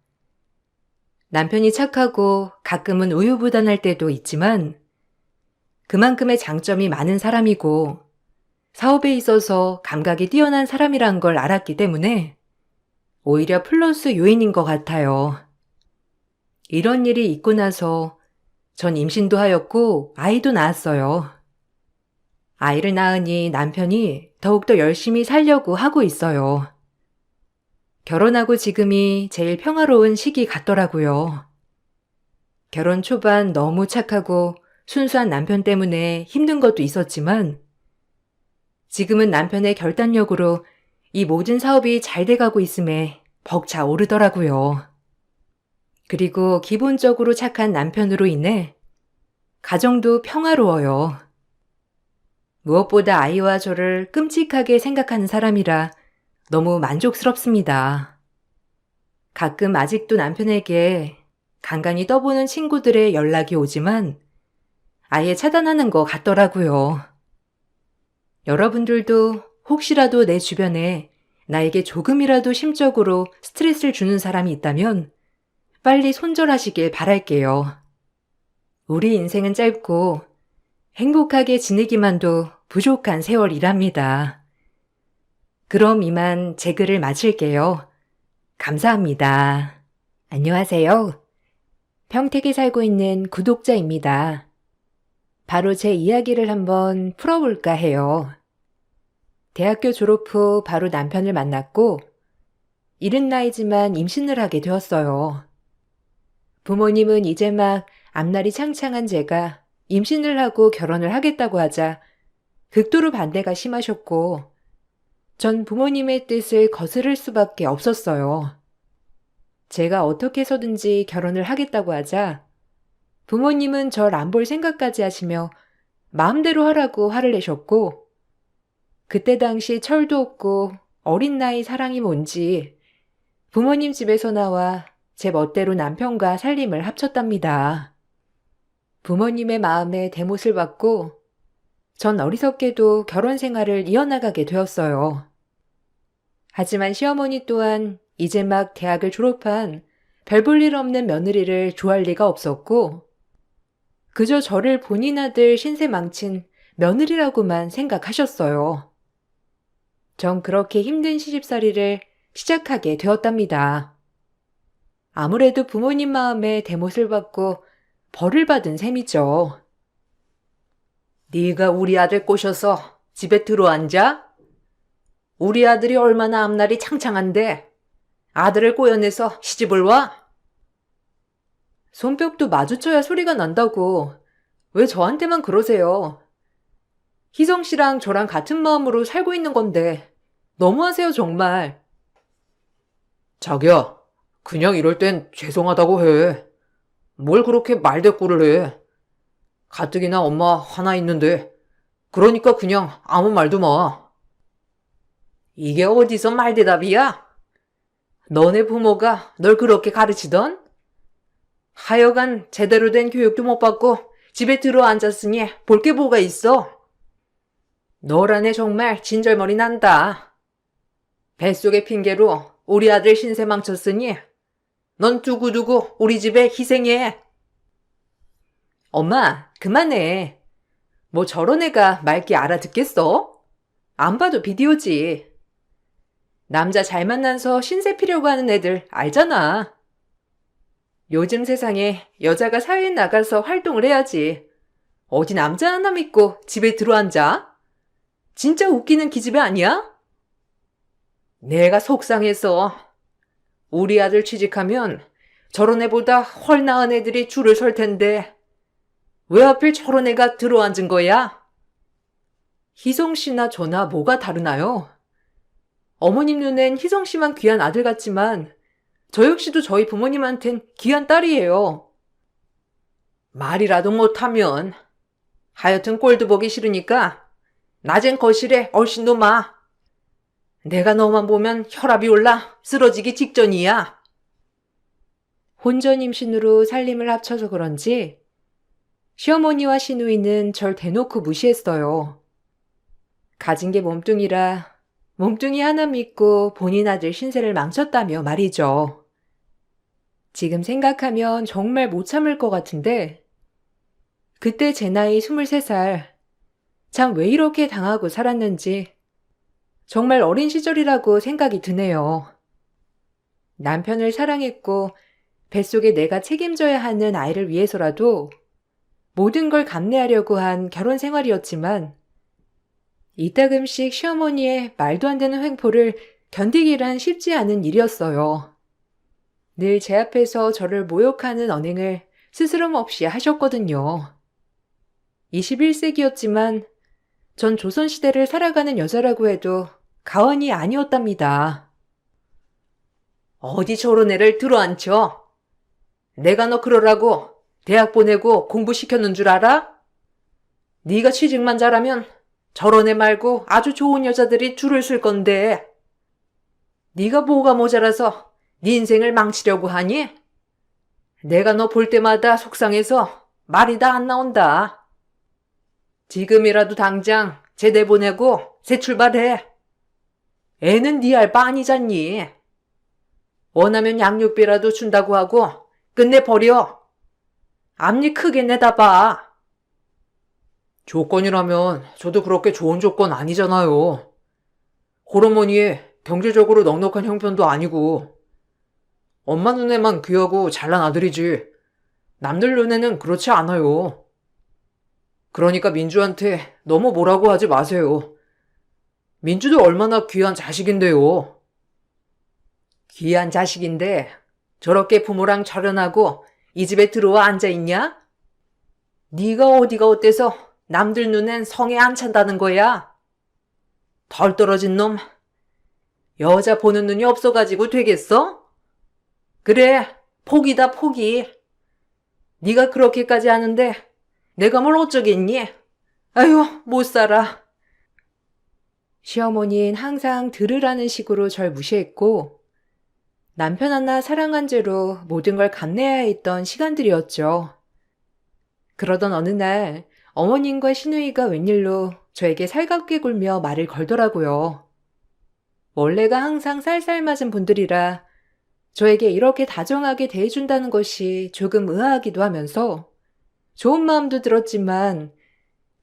남편이 착하고 가끔은 우유부단할 때도 있지만 그만큼의 장점이 많은 사람이고 사업에 있어서 감각이 뛰어난 사람이란 걸 알았기 때문에 오히려 플러스 요인인 것 같아요. 이런 일이 있고 나서 전 임신도 하였고 아이도 낳았어요. 아이를 낳으니 남편이 더욱더 열심히 살려고 하고 있어요. 결혼하고 지금이 제일 평화로운 시기 같더라고요. 결혼 초반 너무 착하고 순수한 남편 때문에 힘든 것도 있었지만 지금은 남편의 결단력으로 이 모든 사업이 잘 돼가고 있음에 벅차 오르더라고요. 그리고 기본적으로 착한 남편으로 인해 가정도 평화로워요. 무엇보다 아이와 저를 끔찍하게 생각하는 사람이라 너무 만족스럽습니다. 가끔 아직도 남편에게 간간히 떠보는 친구들의 연락이 오지만 아예 차단하는 것 같더라고요. 여러분들도 혹시라도 내 주변에 나에게 조금이라도 심적으로 스트레스를 주는 사람이 있다면 빨리 손절하시길 바랄게요. 우리 인생은 짧고 행복하게 지내기만도 부족한 세월이랍니다. 그럼 이만 제 글을 마칠게요. 감사합니다. 안녕하세요. 평택에 살고 있는 구독자입니다. 바로 제 이야기를 한번 풀어볼까 해요. 대학교 졸업 후 바로 남편을 만났고 이른 나이지만 임신을 하게 되었어요. 부모님은 이제 막 앞날이 창창한 제가 임신을 하고 결혼을 하겠다고 하자 극도로 반대가 심하셨고 전 부모님의 뜻을 거스를 수밖에 없었어요. 제가 어떻게 해서든지 결혼을 하겠다고 하자 부모님은 절 안 볼 생각까지 하시며 마음대로 하라고 화를 내셨고 그때 당시 철도 없고 어린 나이 사랑이 뭔지 부모님 집에서 나와 제 멋대로 남편과 살림을 합쳤답니다. 부모님의 마음에 대못을 받고 전 어리석게도 결혼 생활을 이어나가게 되었어요. 하지만 시어머니 또한 이제 막 대학을 졸업한 별 볼 일 없는 며느리를 좋아할 리가 없었고 그저 저를 본인 아들 신세 망친 며느리라고만 생각하셨어요. 전 그렇게 힘든 시집살이를 시작하게 되었답니다. 아무래도 부모님 마음에 대못을 받고 벌을 받은 셈이죠. 네가 우리 아들 꼬셔서 집에 들어앉아? 우리 아들이 얼마나 앞날이 창창한데 아들을 꼬여내서 시집을 와? 손뼉도 마주쳐야 소리가 난다고. 왜 저한테만 그러세요? 희성 씨랑 저랑 같은 마음으로 살고 있는 건데 너무하세요 정말. 자기야, 그냥 이럴 땐 죄송하다고 해. 뭘 그렇게 말대꾸를 해. 가뜩이나 엄마 하나 있는데 그러니까 그냥 아무 말도 마. 이게 어디서 말대답이야? 너네 부모가 널 그렇게 가르치던? 하여간 제대로 된 교육도 못 받고 집에 들어앉았으니 볼 게 뭐가 있어? 너라네 정말 진절머리 난다. 뱃속의 핑계로 우리 아들 신세 망쳤으니 넌 두고두고 우리 집에 희생해. 엄마, 그만해. 뭐 저런 애가 말귀 알아듣겠어? 안 봐도 비디오지. 남자 잘 만나서 신세 피려고 하는 애들 알잖아. 요즘 세상에 여자가 사회에 나가서 활동을 해야지. 어디 남자 하나 믿고 집에 들어앉아? 진짜 웃기는 기집애 아니야? 내가 속상해서 우리 아들 취직하면 저런 애보다 헐 나은 애들이 줄을 설 텐데 왜 하필 저런 애가 들어앉은 거야? 희성 씨나 저나 뭐가 다르나요? 어머님 눈엔 희성 씨만 귀한 아들 같지만 저 역시도 저희 부모님한텐 귀한 딸이에요. 말이라도 못하면 하여튼 꼴도 보기 싫으니까 낮엔 거실에 얼씬 놈아. 내가 너만 보면 혈압이 올라 쓰러지기 직전이야. 혼전 임신으로 살림을 합쳐서 그런지 시어머니와 시누이는 절 대놓고 무시했어요. 가진 게 몸뚱이라 몸뚱이 하나 믿고 본인 아들 신세를 망쳤다며 말이죠. 지금 생각하면 정말 못 참을 것 같은데 그때 제 나이 23살 참 왜 이렇게 당하고 살았는지 정말 어린 시절이라고 생각이 드네요. 남편을 사랑했고 뱃속에 내가 책임져야 하는 아이를 위해서라도 모든 걸 감내하려고 한 결혼 생활이었지만 이따금씩 시어머니의 말도 안 되는 횡포를 견디기란 쉽지 않은 일이었어요. 늘 제 앞에서 저를 모욕하는 언행을 스스럼 없이 하셨거든요. 21세기였지만 전 조선시대를 살아가는 여자라고 해도 가언이 아니었답니다. 어디 저런 애를 들어앉혀? 내가 너 그러라고 대학 보내고 공부시켰는 줄 알아? 네가 취직만 잘하면 저런 애 말고 아주 좋은 여자들이 줄을 쓸 건데. 네가 뭐가 모자라서 네 인생을 망치려고 하니? 내가 너 볼 때마다 속상해서 말이 다 안 나온다. 지금이라도 당장 제대 보내고 새 출발해. 애는 네 알바 아니잖니. 원하면 양육비라도 준다고 하고 끝내버려. 앞니 크게 내다봐. 조건이라면 저도 그렇게 좋은 조건 아니잖아요. 호르몬이 경제적으로 넉넉한 형편도 아니고 엄마 눈에만 귀하고 잘난 아들이지 남들 눈에는 그렇지 않아요. 그러니까 민주한테 너무 뭐라고 하지 마세요. 민주도 얼마나 귀한 자식인데요. 귀한 자식인데 저렇게 부모랑 절연하고 이 집에 들어와 앉아있냐? 네가 어디가 어때서 남들 눈엔 성에 안 찬다는 거야? 덜 떨어진 놈. 여자 보는 눈이 없어가지고 되겠어? 그래, 포기다 포기. 네가 그렇게까지 하는데 내가 뭘 어쩌겠니? 아휴, 못 살아. 시어머니는 항상 들으라는 식으로 절 무시했고 남편 하나 사랑한 죄로 모든 걸 감내해야 했던 시간들이었죠. 그러던 어느 날 어머님과 시누이가 웬일로 저에게 살갑게 굴며 말을 걸더라고요. 원래가 항상 쌀쌀맞은 분들이라 저에게 이렇게 다정하게 대해준다는 것이 조금 의아하기도 하면서 좋은 마음도 들었지만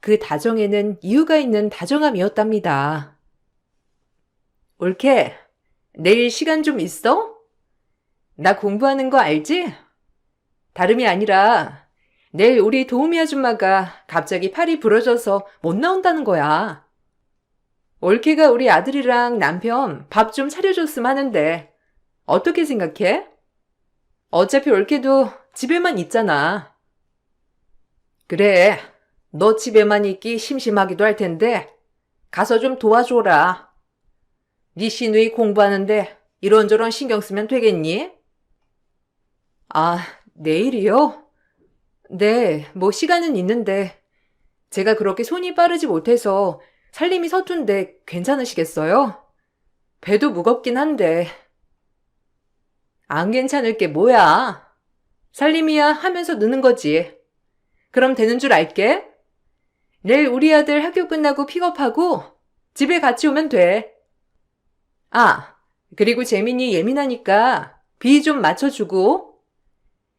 그 다정에는 이유가 있는 다정함이었답니다. 올케, 내일 시간 좀 있어? 나 공부하는 거 알지? 다름이 아니라 내일 우리 도우미 아줌마가 갑자기 팔이 부러져서 못 나온다는 거야. 올케가 우리 아들이랑 남편 밥 좀 차려줬으면 하는데 어떻게 생각해? 어차피 올케도 집에만 있잖아. 그래, 너 집에만 있기 심심하기도 할 텐데 가서 좀 도와줘라. 네 시누이 공부하는데 이런저런 신경 쓰면 되겠니? 아, 내일이요? 네, 뭐 시간은 있는데 제가 그렇게 손이 빠르지 못해서 살림이 서툰데 괜찮으시겠어요? 배도 무겁긴 한데. 안 괜찮을 게 뭐야? 살림이야 하면서 느는 거지. 그럼 되는 줄 알게. 내일 우리 아들 학교 끝나고 픽업하고 집에 같이 오면 돼. 아, 그리고 재민이 예민하니까 비 좀 맞춰주고.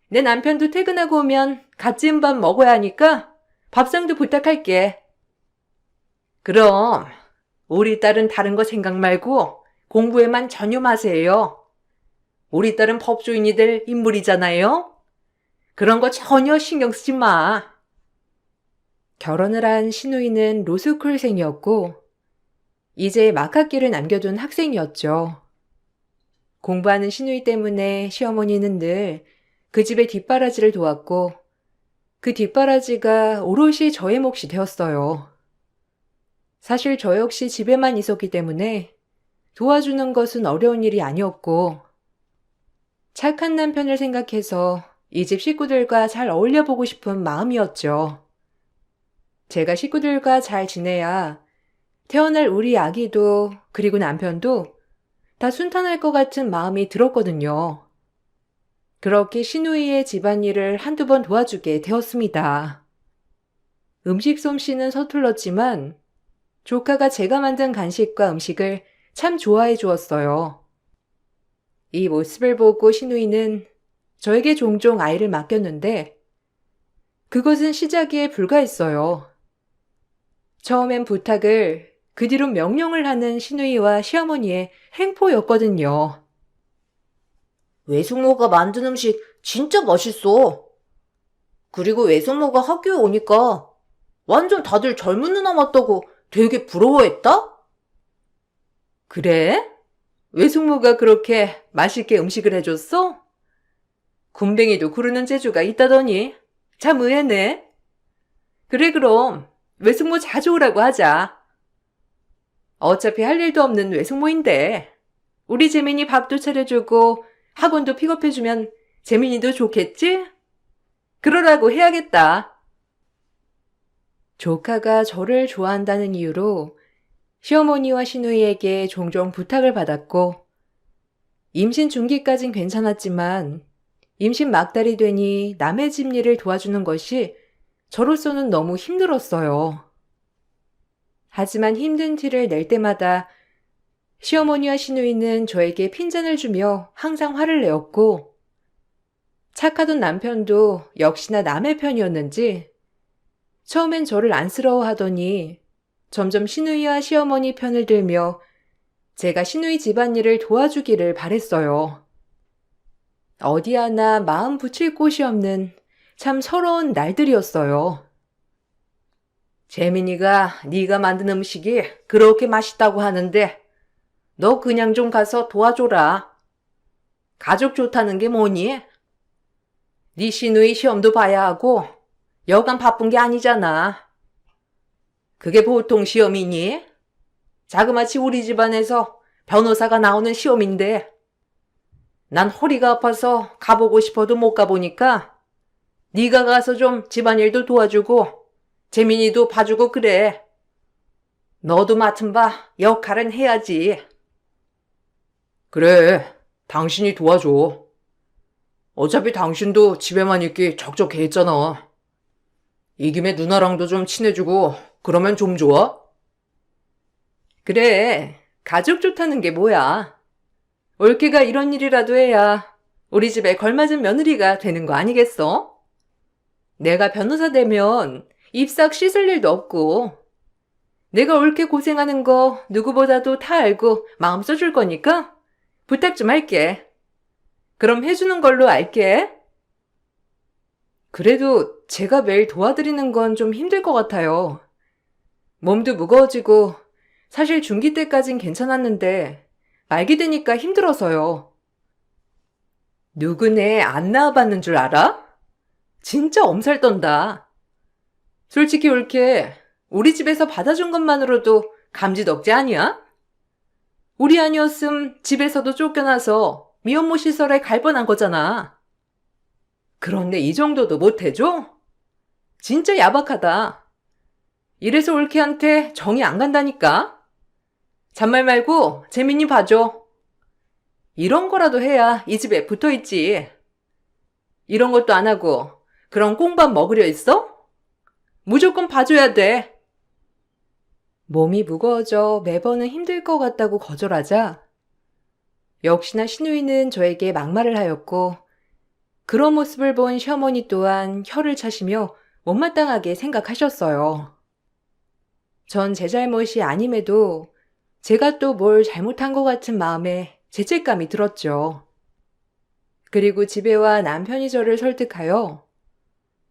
내 남편도 퇴근하고 오면 갓 지은 밥 먹어야 하니까 밥상도 부탁할게. 그럼 우리 딸은 다른 거 생각 말고 공부에만 전념하세요. 우리 딸은 법조인이 될 인물이잖아요. 그런 거 전혀 신경 쓰지 마. 결혼을 한 시누이는 로스쿨생이었고 이제 막학기를 남겨둔 학생이었죠. 공부하는 시누이 때문에 시어머니는 늘 그 집의 뒷바라지를 도왔고 그 뒷바라지가 오롯이 저의 몫이 되었어요. 사실 저 역시 집에만 있었기 때문에 도와주는 것은 어려운 일이 아니었고 착한 남편을 생각해서 이 집 식구들과 잘 어울려보고 싶은 마음이었죠. 제가 식구들과 잘 지내야 태어날 우리 아기도 그리고 남편도 다 순탄할 것 같은 마음이 들었거든요. 그렇게 시누이의 집안일을 한두 번 도와주게 되었습니다. 음식 솜씨는 서툴렀지만 조카가 제가 만든 간식과 음식을 참 좋아해 주었어요. 이 모습을 보고 시누이는 저에게 종종 아이를 맡겼는데 그것은 시작에 불과했어요. 처음엔 부탁을, 그 뒤로 명령을 하는 시누이와 시어머니의 행포였거든요. 외숙모가 만든 음식 진짜 맛있어. 그리고 외숙모가 학교에 오니까 완전 다들 젊은 누나 맞다고 되게 부러워했다? 그래? 외숙모가 그렇게 맛있게 음식을 해줬어? 굼벵이도 구르는 재주가 있다더니 참 의외네. 그래 그럼 외숙모 자주 오라고 하자. 어차피 할 일도 없는 외숙모인데 우리 재민이 밥도 차려주고 학원도 픽업해주면 재민이도 좋겠지? 그러라고 해야겠다. 조카가 저를 좋아한다는 이유로 시어머니와 시누이에게 종종 부탁을 받았고 임신 중기까진 괜찮았지만 임신 막달이 되니 남의 집 일을 도와주는 것이 저로서는 너무 힘들었어요. 하지만 힘든 티를 낼 때마다 시어머니와 시누이는 저에게 핀잔을 주며 항상 화를 내었고 착하던 남편도 역시나 남의 편이었는지 처음엔 저를 안쓰러워하더니 점점 시누이와 시어머니 편을 들며 제가 시누이 집안일을 도와주기를 바랬어요. 어디 하나 마음 붙일 곳이 없는 참 서러운 날들이었어요. 재민이가 네가 만든 음식이 그렇게 맛있다고 하는데 너 그냥 좀 가서 도와줘라. 가족 좋다는 게 뭐니? 네 시누이 시험도 봐야 하고 여간 바쁜 게 아니잖아. 그게 보통 시험이니? 자그마치 우리 집안에서 변호사가 나오는 시험인데 난 허리가 아파서 가보고 싶어도 못 가보니까 네가 가서 좀 집안일도 도와주고 재민이도 봐주고 그래. 너도 맡은 바 역할은 해야지. 그래, 당신이 도와줘. 어차피 당신도 집에만 있기 적적해 했잖아. 이 김에 누나랑도 좀 친해지고 그러면 좀 좋아? 그래, 가족 좋다는 게 뭐야. 올케가 이런 일이라도 해야 우리 집에 걸맞은 며느리가 되는 거 아니겠어? 내가 변호사 되면 입싹 씻을 일도 없고 내가 올케 고생하는 거 누구보다도 다 알고 마음 써줄 거니까 부탁 좀 할게. 그럼 해주는 걸로 알게. 그래도 제가 매일 도와드리는 건 좀 힘들 것 같아요. 몸도 무거워지고 사실 중기 때까진 괜찮았는데 말기 되니까 힘들어서요. 누구네 안 낳아봤는 줄 알아? 진짜 엄살 떤다. 솔직히 올케 우리 집에서 받아준 것만으로도 감지덕지 아니야? 우리 아니었음 집에서도 쫓겨나서 미혼모 시설에 갈 뻔한 거잖아. 그런데 이 정도도 못해줘? 진짜 야박하다. 이래서 올케한테 정이 안 간다니까? 잔말 말고 재민이 봐줘. 이런 거라도 해야 이 집에 붙어있지. 이런 것도 안 하고 그런 꽁밥 먹으려 있어? 무조건 봐줘야 돼. 몸이 무거워져 매번은 힘들 것 같다고 거절하자 역시나 시누이는 저에게 막말을 하였고 그런 모습을 본 시어머니 또한 혀를 차시며 못마땅하게 생각하셨어요. 전 제 잘못이 아님에도 제가 또 뭘 잘못한 것 같은 마음에 죄책감이 들었죠. 그리고 집에 와 남편이 저를 설득하여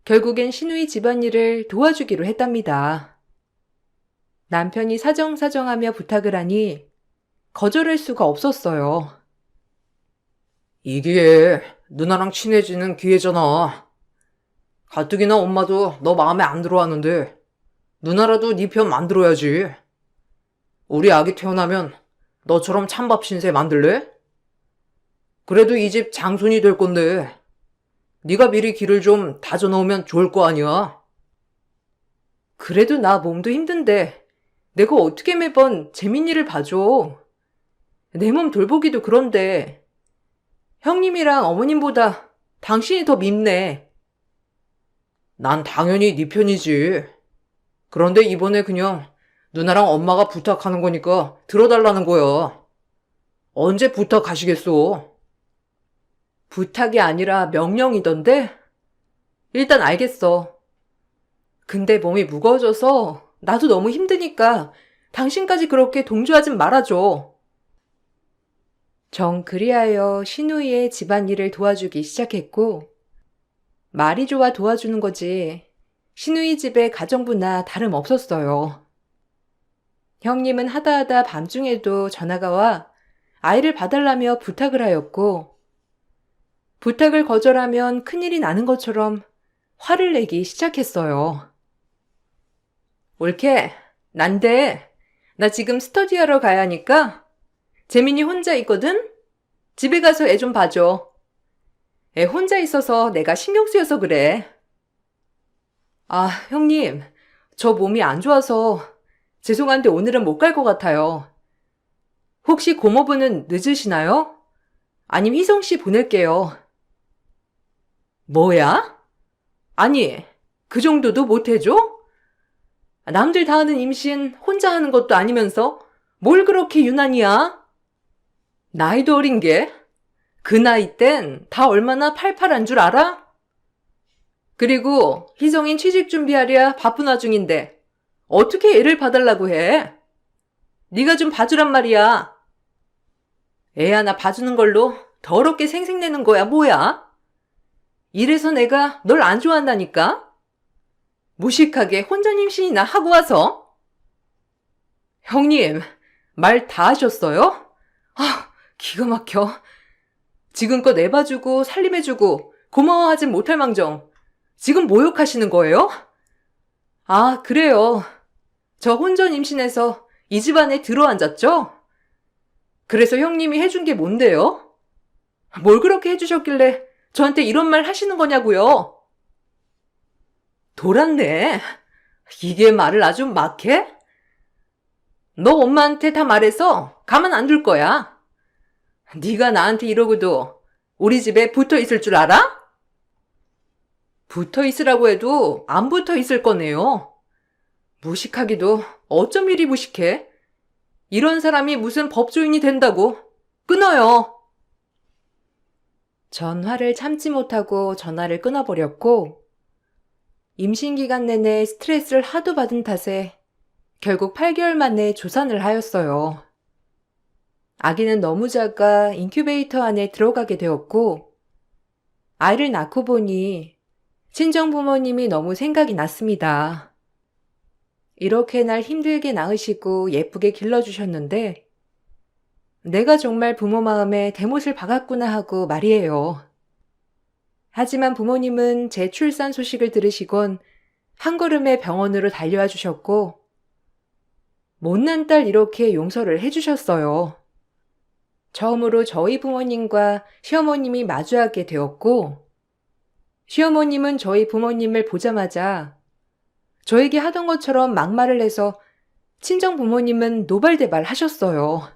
결국엔 시누이 집안일을 도와주기로 했답니다. 남편이 사정사정하며 부탁을 하니 거절할 수가 없었어요. 이 기회에 누나랑 친해지는 기회잖아. 가뜩이나 엄마도 너 마음에 안 들어하는데 누나라도 네 편 만들어야지. 우리 아기 태어나면 너처럼 찬밥 신세 만들래? 그래도 이 집 장손이 될 건데 네가 미리 길을 좀 다져놓으면 좋을 거 아니야. 그래도 나 몸도 힘든데 내가 어떻게 매번 재민이를 봐줘. 내 몸 돌보기도 그런데 형님이랑 어머님보다 당신이 더 밉네. 난 당연히 네 편이지. 그런데 이번에 그냥 누나랑 엄마가 부탁하는 거니까 들어달라는 거야. 언제 부탁하시겠어? 부탁이 아니라 명령이던데? 일단 알겠어. 근데 몸이 무거워져서 나도 너무 힘드니까 당신까지 그렇게 동조하진 말아줘. 정 그리하여 시누이의 집안일을 도와주기 시작했고 말이 좋아 도와주는 거지 시누이 집의 가정부나 다름없었어요. 형님은 하다하다 밤중에도 전화가 와 아이를 봐달라며 부탁을 하였고, 부탁을 거절하면 큰일이 나는 것처럼 화를 내기 시작했어요. 옳게, 난데, 나 지금 스터디하러 가야 하니까 재민이 혼자 있거든? 집에 가서 애 좀 봐줘. 애 혼자 있어서 내가 신경 쓰여서 그래. 아, 형님, 저 몸이 안 좋아서 죄송한데 오늘은 못 갈 것 같아요. 혹시 고모부는 늦으시나요? 아님 희성 씨 보낼게요. 뭐야? 아니, 그 정도도 못 해줘? 남들 다 하는 임신 혼자 하는 것도 아니면서 뭘 그렇게 유난이야? 나이도 어린 게? 그 나이 땐 다 얼마나 팔팔한 줄 알아? 그리고 희성인 취직 준비하랴 바쁜 와중인데 어떻게 애를 봐달라고 해? 네가 좀 봐주란 말이야. 애 하나 봐주는 걸로 더럽게 생색내는 거야 뭐야? 이래서 내가 널 안 좋아한다니까? 무식하게 혼자 임신이나 하고 와서? 형님, 말 다 하셨어요? 아, 기가 막혀. 지금껏 애 봐주고 살림해주고 고마워하진 못할 망정 지금 모욕하시는 거예요? 아, 그래요. 저 혼전 임신해서 이 집안에 들어앉았죠? 그래서 형님이 해준 게 뭔데요? 뭘 그렇게 해주셨길래 저한테 이런 말 하시는 거냐고요? 돌았네. 이게 말을 아주 막 해? 너 엄마한테 다 말해서 가만 안 둘 거야. 네가 나한테 이러고도 우리 집에 붙어 있을 줄 알아? 붙어 있으라고 해도 안 붙어 있을 거네요. 무식하기도 어쩜 이리 무식해? 이런 사람이 무슨 법조인이 된다고? 끊어요. 전화를 참지 못하고 전화를 끊어버렸고, 임신 기간 내내 스트레스를 하도 받은 탓에 결국 8개월 만에 조산을 하였어요. 아기는 너무 작아 인큐베이터 안에 들어가게 되었고, 아이를 낳고 보니 친정 부모님이 너무 생각이 났습니다. 이렇게 날 힘들게 낳으시고 예쁘게 길러주셨는데 내가 정말 부모 마음에 대못을 박았구나 하고 말이에요. 하지만 부모님은 제 출산 소식을 들으시곤 한 걸음에 병원으로 달려와 주셨고 못난 딸 이렇게 용서를 해주셨어요. 처음으로 저희 부모님과 시어머님이 마주하게 되었고 시어머님은 저희 부모님을 보자마자 저에게 하던 것처럼 막말을 해서 친정 부모님은 노발대발 하셨어요.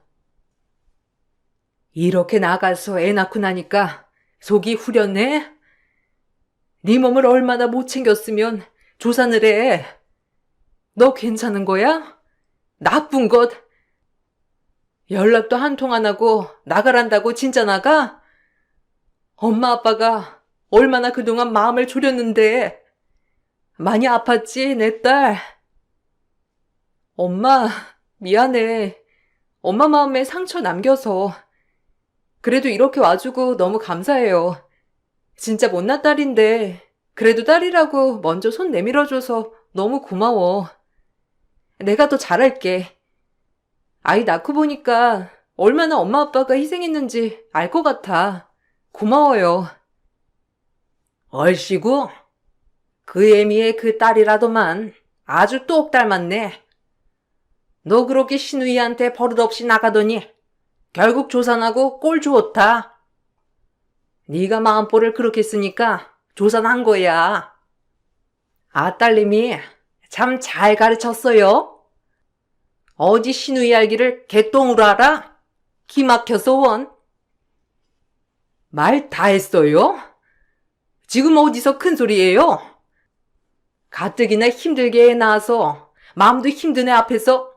이렇게 나가서 애 낳고 나니까 속이 후련해? 네 몸을 얼마나 못 챙겼으면 조산을 해. 너 괜찮은 거야? 나쁜 것. 연락도 한 통 안 하고 나가란다고 진짜 나가? 엄마 아빠가 얼마나 그동안 마음을 졸였는데 많이 아팠지 내 딸. 엄마 미안해. 엄마 마음에 상처 남겨서. 그래도 이렇게 와주고 너무 감사해요. 진짜 못난 딸인데 그래도 딸이라고 먼저 손 내밀어줘서 너무 고마워. 내가 더 잘할게. 아이 낳고 보니까 얼마나 엄마 아빠가 희생했는지 알 것 같아. 고마워요. 얼씨구, 그 애미의 그 딸이라더만 아주 똑 닮았네. 너 그렇게 신우이한테 버릇없이 나가더니 결국 조산하고 꼴 좋다. 네가 마음볼을 그렇게 쓰니까 조산한 거야. 아, 딸님이 참 잘 가르쳤어요. 어디 신우이 알기를 개똥으로 알아? 기막혀서 원. 말 다 했어요? 지금 어디서 큰 소리예요? 가뜩이나 힘들게 애 낳아서 마음도 힘든 애 앞에서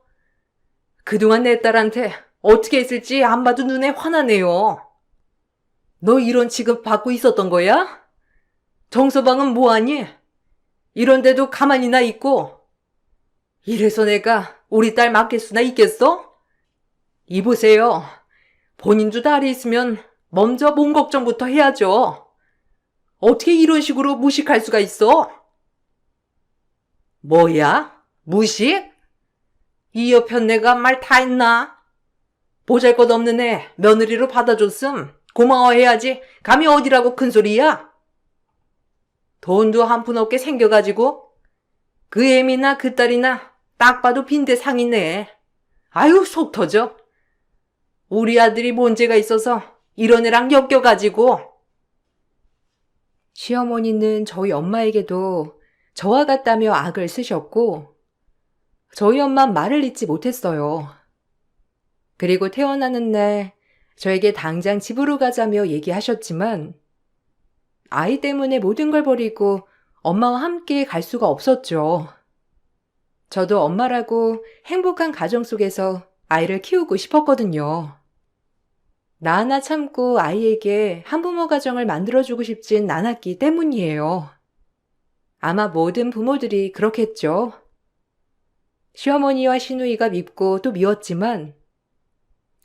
그동안 내 딸한테 어떻게 했을지 안 봐도 눈에 화나네요. 너 이런 취급 받고 있었던 거야? 정서방은 뭐하니? 이런데도 가만히나 있고. 이래서 내가 우리 딸 맡길 수나 있겠어? 이보세요. 본인도 딸이 있으면 먼저 몸 걱정부터 해야죠. 어떻게 이런 식으로 무식할 수가 있어? 뭐야? 무식? 이 옆편 내가 말 다 했나? 보잘것없는 애 며느리로 받아줬음. 고마워해야지. 감히 어디라고 큰 소리야? 돈도 한 푼 없게 생겨가지고 그 애미나 그 딸이나 딱 봐도 빈대상이네. 아유 속 터져. 우리 아들이 문제가 있어서 이런 애랑 엮여가지고. 시어머니는 저희 엄마에게도 저와 같다며 악을 쓰셨고, 저희 엄만 말을 잇지 못했어요. 그리고 태어나는 날 저에게 당장 집으로 가자며 얘기하셨지만, 아이 때문에 모든 걸 버리고 엄마와 함께 갈 수가 없었죠. 저도 엄마라고 행복한 가정 속에서 아이를 키우고 싶었거든요. 나 하나 참고 아이에게 한부모 가정을 만들어주고 싶진 않았기 때문이에요. 아마 모든 부모들이 그렇겠죠. 시어머니와 시누이가 밉고 또 미웠지만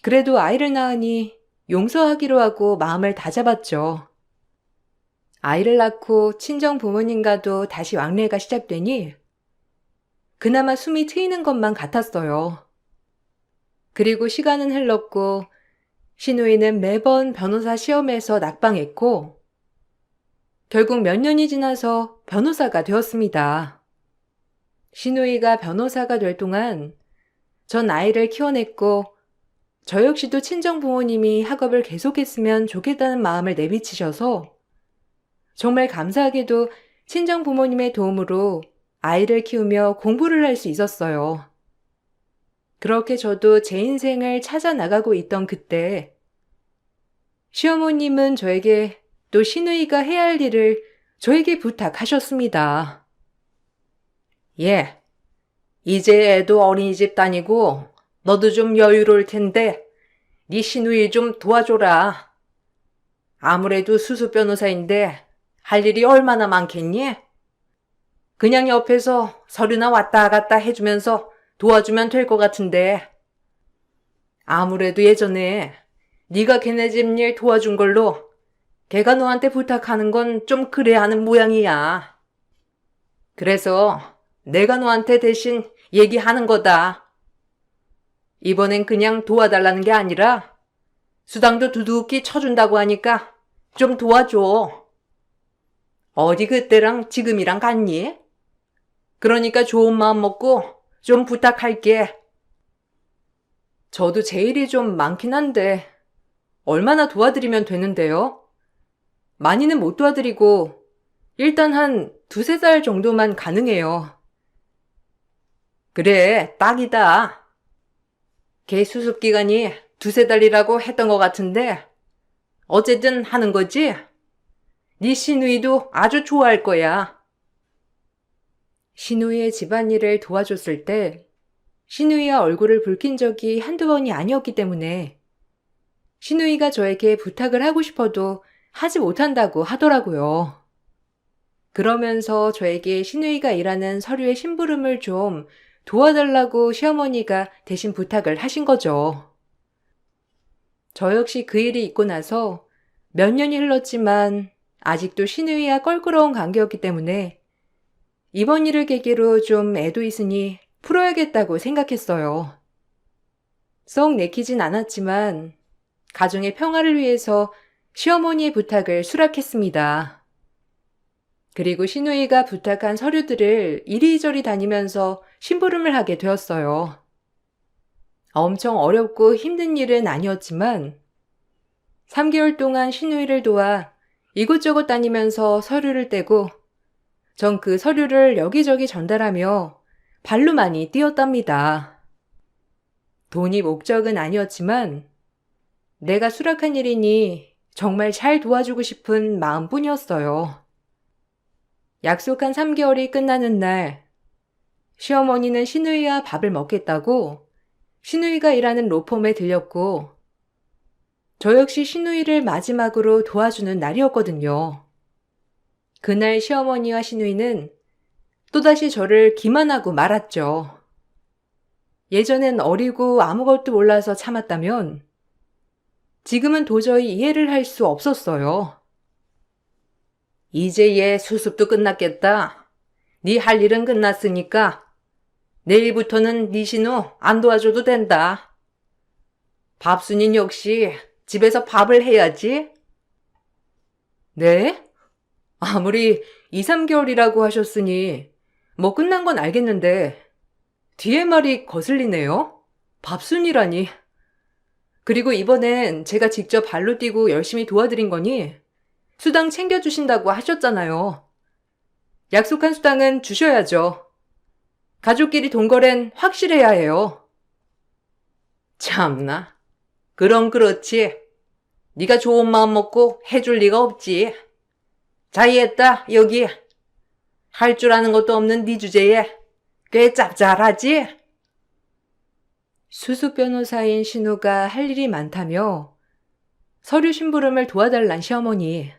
그래도 아이를 낳으니 용서하기로 하고 마음을 다잡았죠. 아이를 낳고 친정 부모님과도 다시 왕래가 시작되니 그나마 숨이 트이는 것만 같았어요. 그리고 시간은 흘렀고 시누이는 매번 변호사 시험에서 낙방했고 결국 몇 년이 지나서 변호사가 되었습니다. 시누이가 변호사가 될 동안 전 아이를 키워냈고 저 역시도 친정 부모님이 학업을 계속했으면 좋겠다는 마음을 내비치셔서 정말 감사하게도 친정 부모님의 도움으로 아이를 키우며 공부를 할 수 있었어요. 그렇게 저도 제 인생을 찾아 나가고 있던 그때 시어머님은 저에게 또 시누이가 해야 할 일을 저에게 부탁하셨습니다. 예, 이제 애도 어린이집 다니고 너도 좀 여유로울 텐데 네 시누이 좀 도와줘라. 아무래도 수수 변호사인데 할 일이 얼마나 많겠니? 그냥 옆에서 서류나 왔다 갔다 해주면서 도와주면 될 것 같은데. 아무래도 예전에 네가 걔네 집 일 도와준 걸로 걔가 너한테 부탁하는 건 좀 그래 하는 모양이야. 그래서 내가 너한테 대신 얘기하는 거다. 이번엔 그냥 도와달라는 게 아니라 수당도 두둑히 쳐준다고 하니까 좀 도와줘. 어디 그때랑 지금이랑 같니? 그러니까 좋은 마음 먹고 좀 부탁할게. 저도 제 일이 좀 많긴 한데 얼마나 도와드리면 되는데요? 많이는 못 도와드리고 일단 한 2-3달 정도만 가능해요. 그래, 딱이다. 걔 수습기간이 2-3달이라고 했던 것 같은데 어쨌든 하는 거지? 네 시누이도 아주 좋아할 거야. 시누이의 집안일을 도와줬을 때 시누이와 얼굴을 붉힌 적이 한두 번이 아니었기 때문에 시누이가 저에게 부탁을 하고 싶어도 하지 못한다고 하더라고요. 그러면서 저에게 시누이가 일하는 서류의 심부름을 좀 도와달라고 시어머니가 대신 부탁을 하신 거죠. 저 역시 그 일이 있고 나서 몇 년이 흘렀지만 아직도 시누이와 껄끄러운 관계였기 때문에 이번 일을 계기로 좀 애도 있으니 풀어야겠다고 생각했어요. 썩 내키진 않았지만 가정의 평화를 위해서 시어머니의 부탁을 수락했습니다. 그리고 시누이가 부탁한 서류들을 이리저리 다니면서 심부름을 하게 되었어요. 엄청 어렵고 힘든 일은 아니었지만 3개월 동안 시누이를 도와 이곳저곳 다니면서 서류를 떼고 전 그 서류를 여기저기 전달하며 발로 많이 뛰었답니다. 돈이 목적은 아니었지만 내가 수락한 일이니 정말 잘 도와주고 싶은 마음뿐이었어요. 약속한 3개월이 끝나는 날 시어머니는 시누이와 밥을 먹겠다고 시누이가 일하는 로펌에 들렸고 저 역시 시누이를 마지막으로 도와주는 날이었거든요. 그날 시어머니와 시누이는 또다시 저를 기만하고 말았죠. 예전엔 어리고 아무것도 몰라서 참았다면 지금은 도저히 이해를 할 수 없었어요. 이제 얘 수습도 끝났겠다. 네 할 일은 끝났으니까 내일부터는 네 신우 안 도와줘도 된다. 밥순인 역시 집에서 밥을 해야지. 네? 아무리 2, 3개월이라고 하셨으니 뭐 끝난 건 알겠는데 뒤에 말이 거슬리네요. 밥순이라니. 그리고 이번엔 제가 직접 발로 뛰고 열심히 도와드린 거니 수당 챙겨주신다고 하셨잖아요. 약속한 수당은 주셔야죠. 가족끼리 동거래는 확실해야 해요. 참나. 그럼 그렇지. 네가 좋은 마음 먹고 해줄 리가 없지. 자이했다, 여기. 할 줄 아는 것도 없는 네 주제에 꽤 짭짤하지? 수습 변호사인 신우가 할 일이 많다며 서류 심부름을 도와달란 시어머니.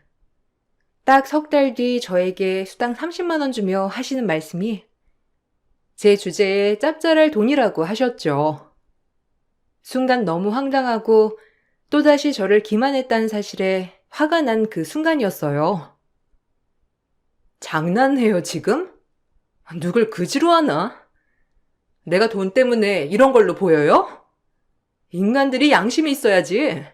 딱 석 달 뒤 저에게 수당 30만 원 주며 하시는 말씀이 제 주제에 짭짤할 돈이라고 하셨죠. 순간 너무 황당하고 또다시 저를 기만했다는 사실에 화가 난 그 순간이었어요. 장난해요, 지금? 누굴 그지로 하나? 내가 돈 때문에 이런 걸로 보여요? 인간들이 양심이 있어야지.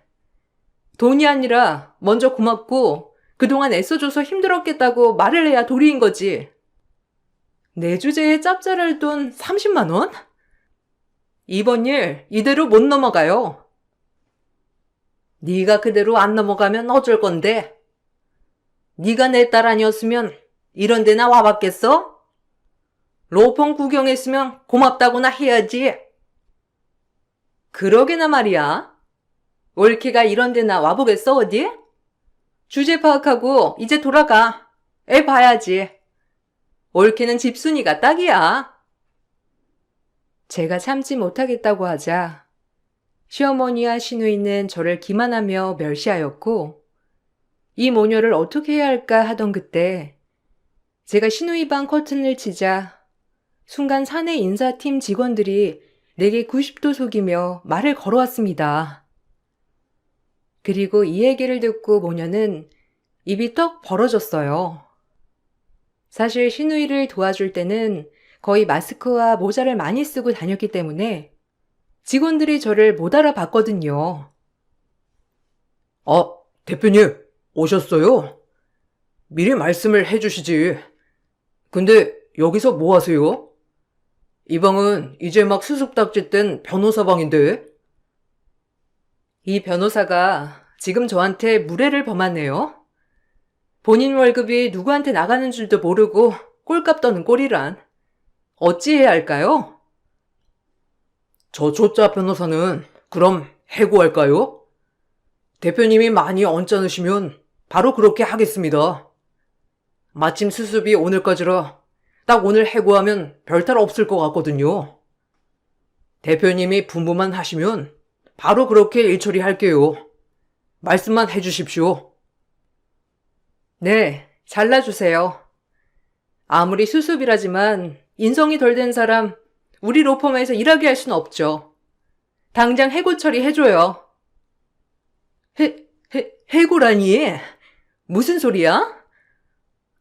돈이 아니라 먼저 고맙고 그동안 애써줘서 힘들었겠다고 말을 해야 도리인 거지. 내 주제에 짭짤할 돈 30만 원? 이번 일 이대로 못 넘어가요. 네가 그대로 안 넘어가면 어쩔 건데? 네가 내 딸 아니었으면 이런 데나 와봤겠어? 로펌 구경했으면 고맙다고나 해야지. 그러게나 말이야. 올케가 이런 데나 와보겠어, 어디? 주제 파악하고 이제 돌아가. 애 봐야지. 올케는 집순이가 딱이야. 제가 참지 못하겠다고 하자 시어머니와 시누이는 저를 기만하며 멸시하였고 이 모녀를 어떻게 해야 할까 하던 그때 제가 시누이 방 커튼을 치자 순간 사내 인사팀 직원들이 내게 90도 속이며 말을 걸어왔습니다. 그리고 이 얘기를 듣고 모녀는 입이 떡 벌어졌어요. 사실 시누이를 도와줄 때는 거의 마스크와 모자를 많이 쓰고 다녔기 때문에 직원들이 저를 못 알아봤거든요. 대표님, 오셨어요? 미리 말씀을 해주시지. 근데 여기서 뭐 하세요? 이 방은 이제 막 수습딱지 뗀 변호사 방인데. 이 변호사가 지금 저한테 무례를 범하네요. 본인 월급이 누구한테 나가는 줄도 모르고 꼴값 떠는 꼴이란. 어찌해야 할까요? 저 초짜 변호사는 그럼 해고할까요? 대표님이 많이 언짢으시면 바로 그렇게 하겠습니다. 마침 수습이 오늘까지라 딱 오늘 해고하면 별탈 없을 것 같거든요. 대표님이 분부만 하시면 바로 그렇게 일 처리할게요. 말씀만 해주십시오. 네, 잘라주세요. 아무리 수습이라지만 인성이 덜 된 사람 우리 로펌에서 일하게 할 수는 없죠. 당장 해고 처리해줘요. 해고라니? 무슨 소리야?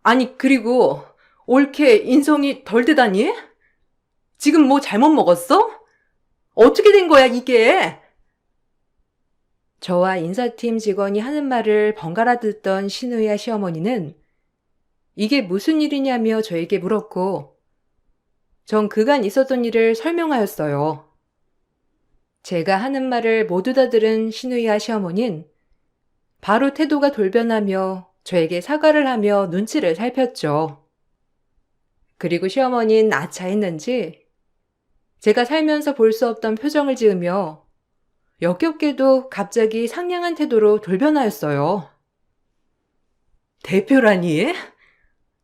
아니, 그리고 올케 인성이 덜 되다니? 지금 뭐 잘못 먹었어? 어떻게 된 거야, 이게? 저와 인사팀 직원이 하는 말을 번갈아 듣던 신우이와 시어머니는 이게 무슨 일이냐며 저에게 물었고 전 그간 있었던 일을 설명하였어요. 제가 하는 말을 모두 다 들은 신우이와 시어머니는 바로 태도가 돌변하며 저에게 사과를 하며 눈치를 살폈죠. 그리고 시어머니는 아차했는지 제가 살면서 볼 수 없던 표정을 지으며 역겹게도 갑자기 상냥한 태도로 돌변하였어요. 대표라니?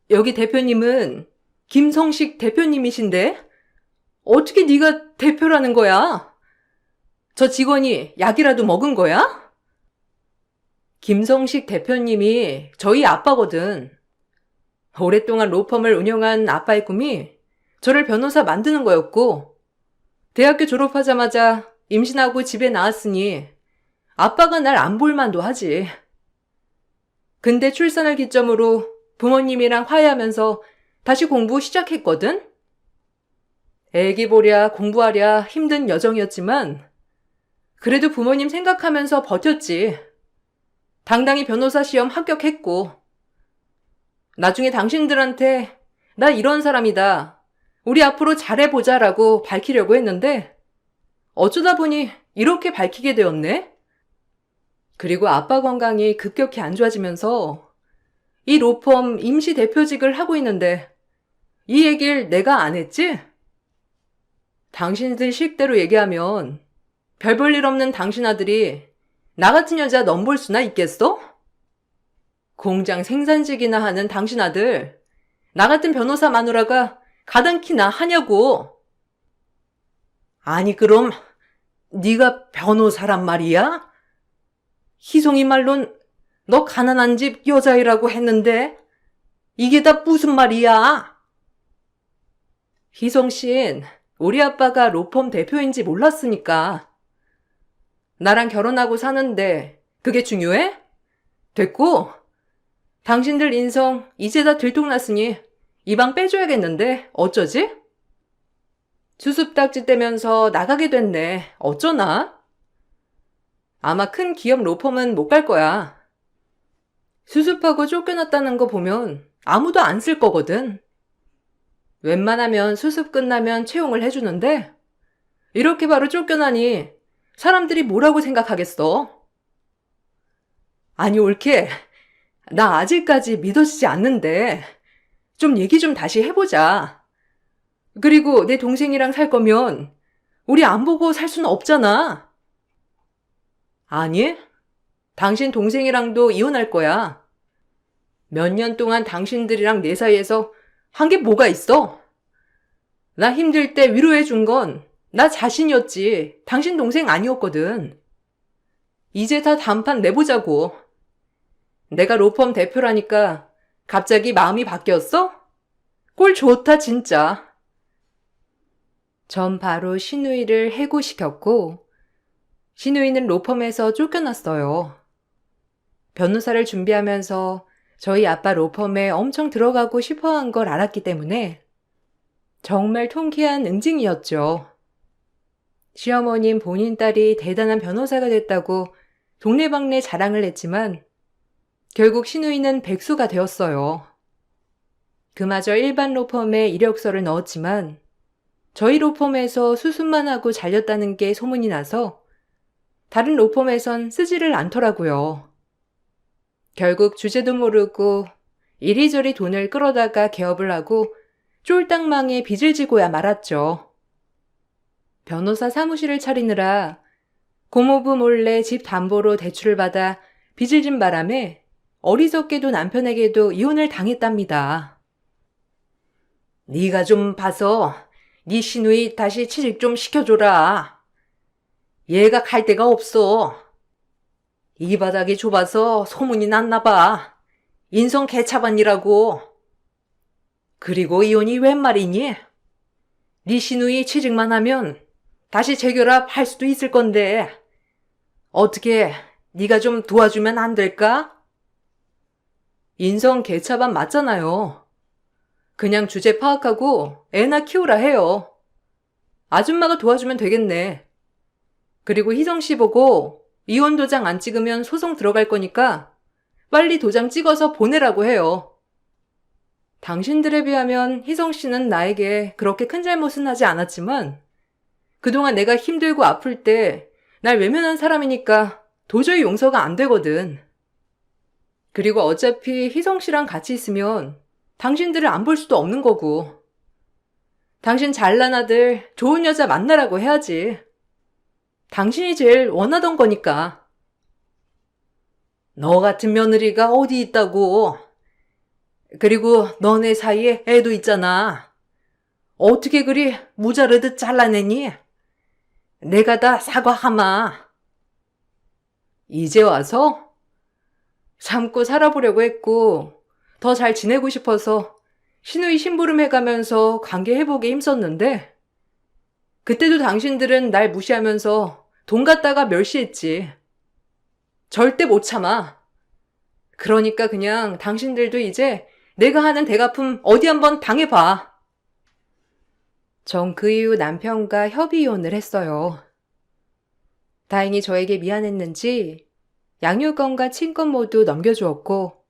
여기 대표님은 김성식 대표님이신데 어떻게 네가 대표라는 거야? 저 직원이 약이라도 먹은 거야? 김성식 대표님이 저희 아빠거든. 오랫동안 로펌을 운영한 아빠의 꿈이 저를 변호사 만드는 거였고 대학교 졸업하자마자 임신하고 집에 나왔으니 아빠가 날 안 볼 만도 하지. 근데 출산을 기점으로 부모님이랑 화해하면서 다시 공부 시작했거든? 애기 보랴 공부하랴 힘든 여정이었지만 그래도 부모님 생각하면서 버텼지. 당당히 변호사 시험 합격했고. 나중에 당신들한테 나 이런 사람이다. 우리 앞으로 잘해보자라고 밝히려고 했는데 어쩌다 보니 이렇게 밝히게 되었네? 그리고 아빠 건강이 급격히 안 좋아지면서 이 로펌 임시 대표직을 하고 있는데 이 얘기를 내가 안 했지? 당신들 식대로 얘기하면 별 볼 일 없는 당신 아들이 나 같은 여자 넘볼 수나 있겠어? 공장 생산직이나 하는 당신 아들, 나 같은 변호사 마누라가 가당키나 하냐고. 아니 그럼 네가 변호사란 말이야? 희송이 말론 너 가난한 집 여자이라고 했는데 이게 다 무슨 말이야? 희송 씨는 우리 아빠가 로펌 대표인지 몰랐으니까. 나랑 결혼하고 사는데 그게 중요해? 됐고, 당신들 인성 이제 다 들통났으니 이 방 빼줘야겠는데 어쩌지? 수습딱지 떼면서 나가게 됐네. 어쩌나? 아마 큰 기업 로펌은 못 갈 거야. 수습하고 쫓겨났다는 거 보면 아무도 안 쓸 거거든. 웬만하면 수습 끝나면 채용을 해주는데 이렇게 바로 쫓겨나니 사람들이 뭐라고 생각하겠어? 아니 올케, 나 아직까지 믿어지지 않는데 좀 얘기 좀 다시 해보자. 그리고 내 동생이랑 살 거면 우리 안 보고 살 수는 없잖아. 아니, 당신 동생이랑도 이혼할 거야. 몇 년 동안 당신들이랑 내 사이에서 한 게 뭐가 있어? 나 힘들 때 위로해 준 건 나 자신이었지 당신 동생 아니었거든. 이제 다 단판 내보자고. 내가 로펌 대표라니까 갑자기 마음이 바뀌었어? 꼴 좋다 진짜. 전 바로 신우이를 해고시켰고 신우이는 로펌에서 쫓겨났어요. 변호사를 준비하면서 저희 아빠 로펌에 엄청 들어가고 싶어한 걸 알았기 때문에 정말 통쾌한 응징이었죠. 시어머님 본인 딸이 대단한 변호사가 됐다고 동네방네 자랑을 했지만 결국 신우이는 백수가 되었어요. 그마저 일반 로펌에 이력서를 넣었지만 저희 로펌에서 수습만 하고 잘렸다는 게 소문이 나서 다른 로펌에선 쓰지를 않더라고요. 결국 주제도 모르고 이리저리 돈을 끌어다가 개업을 하고 쫄딱망에 빚을 지고야 말았죠. 변호사 사무실을 차리느라 고모부 몰래 집 담보로 대출을 받아 빚을 진 바람에 어리석게도 남편에게도 이혼을 당했답니다. 네가 좀 봐서 네 시누이 다시 취직 좀 시켜줘라. 얘가 갈 데가 없어. 이 바닥이 좁아서 소문이 났나 봐. 인성 개차반이라고. 그리고 이혼이 웬 말이니? 네 시누이 취직만 하면 다시 재결합 할 수도 있을 건데 어떻게 네가 좀 도와주면 안 될까? 인성 개차반 맞잖아요. 그냥 주제 파악하고 애나 키우라 해요. 아줌마가 도와주면 되겠네. 그리고 희성씨 보고 이혼 도장 안 찍으면 소송 들어갈 거니까 빨리 도장 찍어서 보내라고 해요. 당신들에 비하면 희성씨는 나에게 그렇게 큰 잘못은 하지 않았지만 그동안 내가 힘들고 아플 때 날 외면한 사람이니까 도저히 용서가 안 되거든. 그리고 어차피 희성씨랑 같이 있으면 당신들을 안 볼 수도 없는 거고. 당신 잘난 아들 좋은 여자 만나라고 해야지. 당신이 제일 원하던 거니까. 너 같은 며느리가 어디 있다고. 그리고 너네 사이에 애도 있잖아. 어떻게 그리 무자르듯 잘라내니? 내가 다 사과하마. 이제 와서? 참고 살아보려고 했고 더 잘 지내고 싶어서 시누이 심부름 해가면서 관계 회복에 힘썼는데 그때도 당신들은 날 무시하면서 돈 갖다가 멸시했지. 절대 못 참아. 그러니까 그냥 당신들도 이제 내가 하는 대갚음 어디 한번 당해봐. 전 그 이후 남편과 협의 이혼을 했어요. 다행히 저에게 미안했는지 양육권과 친권 모두 넘겨주었고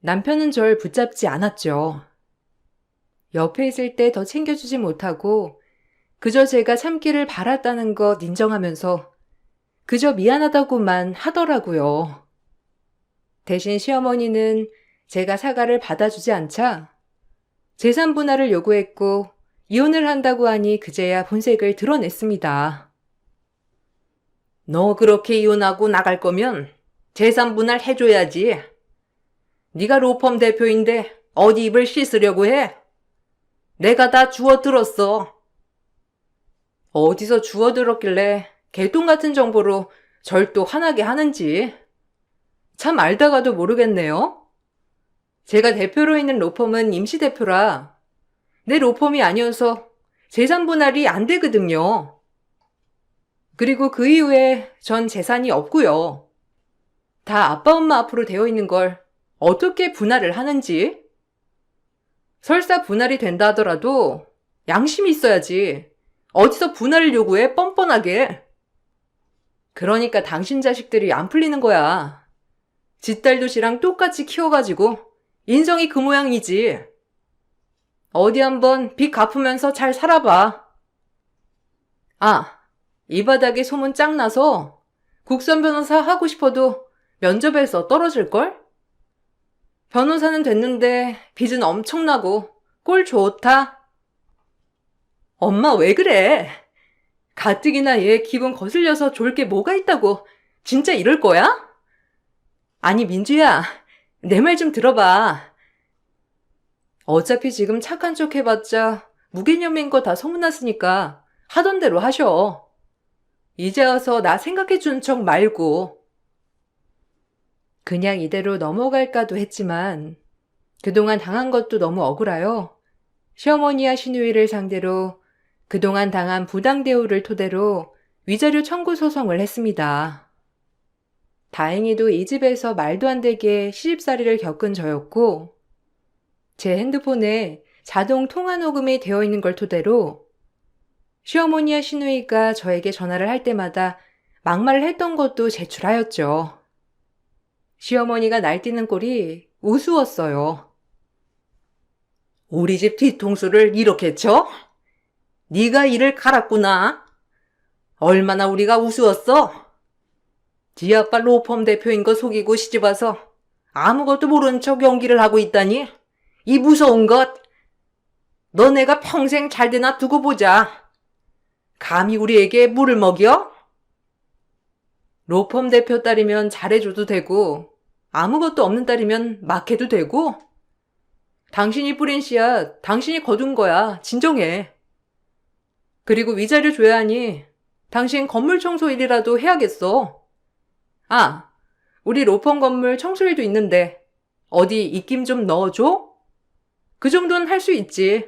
남편은 절 붙잡지 않았죠. 옆에 있을 때 더 챙겨주지 못하고 그저 제가 참기를 바랐다는 것 인정하면서 그저 미안하다고만 하더라고요. 대신 시어머니는 제가 사과를 받아주지 않자 재산 분할을 요구했고 이혼을 한다고 하니 그제야 본색을 드러냈습니다. 너 그렇게 이혼하고 나갈 거면 재산 분할 해줘야지. 네가 로펌 대표인데 어디 입을 씻으려고 해? 내가 다 주워들었어. 어디서 주워들었길래 개똥 같은 정보로 절 또 화나게 하는지. 참 알다가도 모르겠네요. 제가 대표로 있는 로펌은 임시대표라 내 로펌이 아니어서 재산 분할이 안 되거든요. 그리고 그 이후에 전 재산이 없고요. 다 아빠 엄마 앞으로 되어 있는 걸 어떻게 분할을 하는지. 설사 분할이 된다 하더라도 양심이 있어야지. 어디서 분할을 요구해 뻔뻔하게. 그러니까 당신 자식들이 안 풀리는 거야. 지 딸도 지랑 똑같이 키워가지고 인성이 그 모양이지. 어디 한번 빚 갚으면서 잘 살아봐. 아, 이 바닥에 소문 짱 나서 국선 변호사 하고 싶어도 면접에서 떨어질걸? 변호사는 됐는데 빚은 엄청나고 꼴 좋다. 엄마 왜 그래? 가뜩이나 얘 기분 거슬려서 좋을 게 뭐가 있다고 진짜 이럴 거야? 아니 민주야, 내 말 좀 들어봐. 어차피 지금 착한 척 해봤자 무개념인 거 다 소문났으니까 하던 대로 하셔. 이제 와서 나 생각해주는 척 말고. 그냥 이대로 넘어갈까도 했지만 그동안 당한 것도 너무 억울하여 시어머니와 시누이를 상대로 그동안 당한 부당 대우를 토대로 위자료 청구 소송을 했습니다. 다행히도 이 집에서 말도 안 되게 시집살이를 겪은 저였고 제 핸드폰에 자동 통화 녹음이 되어 있는 걸 토대로 시어머니와 시누이가 저에게 전화를 할 때마다 막말을 했던 것도 제출하였죠. 시어머니가 날뛰는 꼴이 우스웠어요. 우리 집 뒤통수를 이렇게 쳐? 네가 이를 갈았구나. 얼마나 우리가 우스웠어? 지 아빠 로펌 대표인 거 속이고 시집와서 아무것도 모른 척 연기를 하고 있다니? 이 무서운 것. 너 내가 평생 잘 되나 두고 보자. 감히 우리에게 물을 먹여? 로펌 대표 딸이면 잘해줘도 되고 아무것도 없는 딸이면 막 해도 되고. 당신이 뿌린 씨앗 당신이 거둔 거야. 진정해. 그리고 위자료 줘야 하니 당신 건물 청소 일이라도 해야겠어. 아, 우리 로펌 건물 청소일도 있는데 어디 입김 좀 넣어줘? 그 정도는 할 수 있지.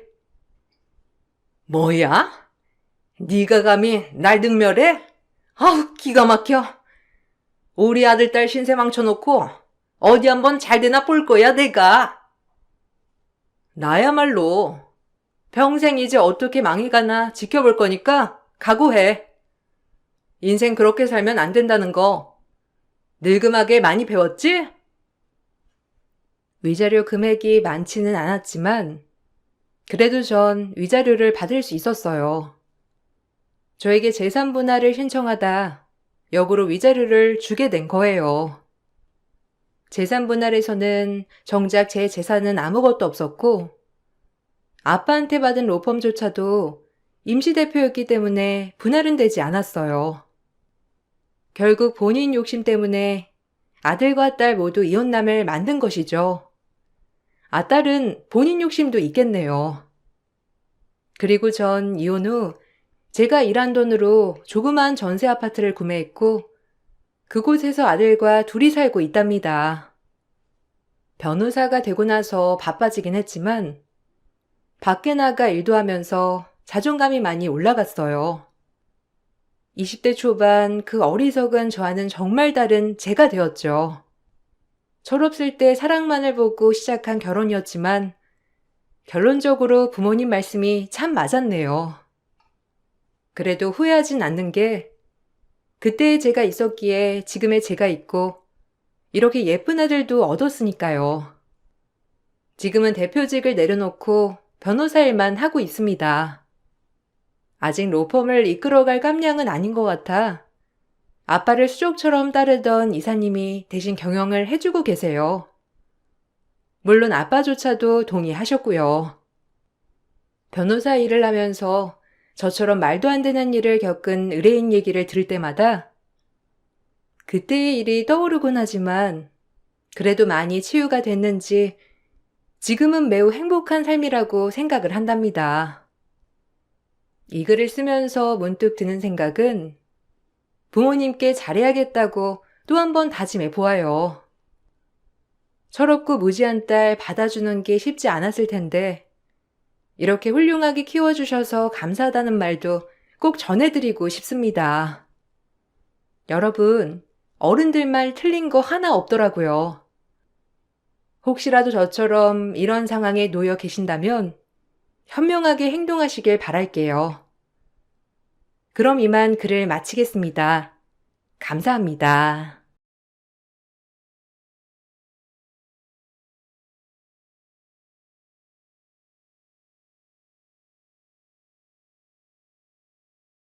뭐야? 네가 감히 날 능멸해? 아우 기가 막혀. 우리 아들 딸 신세 망쳐놓고 어디 한번 잘 되나 볼 거야 내가. 나야말로 평생 이제 어떻게 망이 가나 지켜볼 거니까 각오해. 인생 그렇게 살면 안 된다는 거 늙음하게 많이 배웠지? 위자료 금액이 많지는 않았지만 그래도 전 위자료를 받을 수 있었어요. 저에게 재산 분할을 신청하다 역으로 위자료를 주게 된 거예요. 재산 분할에서는 정작 제 재산은 아무것도 없었고 아빠한테 받은 로펌조차도 임시대표였기 때문에 분할은 되지 않았어요. 결국 본인 욕심 때문에 아들과 딸 모두 이혼남을 만든 것이죠. 딸은 본인 욕심도 있겠네요. 그리고 전 이혼 후 제가 일한 돈으로 조그마한 전세 아파트를 구매했고 그곳에서 아들과 둘이 살고 있답니다. 변호사가 되고 나서 바빠지긴 했지만 밖에 나가 일도 하면서 자존감이 많이 올라갔어요. 20대 초반 그 어리석은 저와는 정말 다른 제가 되었죠. 철없을 때 사랑만을 보고 시작한 결혼이었지만 결론적으로 부모님 말씀이 참 맞았네요. 그래도 후회하진 않는 게 그때의 제가 있었기에 지금의 제가 있고 이렇게 예쁜 아들도 얻었으니까요. 지금은 대표직을 내려놓고 변호사 일만 하고 있습니다. 아직 로펌을 이끌어갈 깜냥은 아닌 것 같아 아빠를 수족처럼 따르던 이사님이 대신 경영을 해주고 계세요. 물론 아빠조차도 동의하셨고요. 변호사 일을 하면서 저처럼 말도 안 되는 일을 겪은 의뢰인 얘기를 들을 때마다 그때의 일이 떠오르곤 하지만 그래도 많이 치유가 됐는지 지금은 매우 행복한 삶이라고 생각을 한답니다. 이 글을 쓰면서 문득 드는 생각은 부모님께 잘해야겠다고 또 한 번 다짐해 보아요. 철없고 무지한 딸 받아주는 게 쉽지 않았을 텐데 이렇게 훌륭하게 키워주셔서 감사하다는 말도 꼭 전해드리고 싶습니다. 여러분, 어른들 말 틀린 거 하나 없더라고요. 혹시라도 저처럼 이런 상황에 놓여 계신다면 현명하게 행동하시길 바랄게요. 그럼 이만 글을 마치겠습니다. 감사합니다.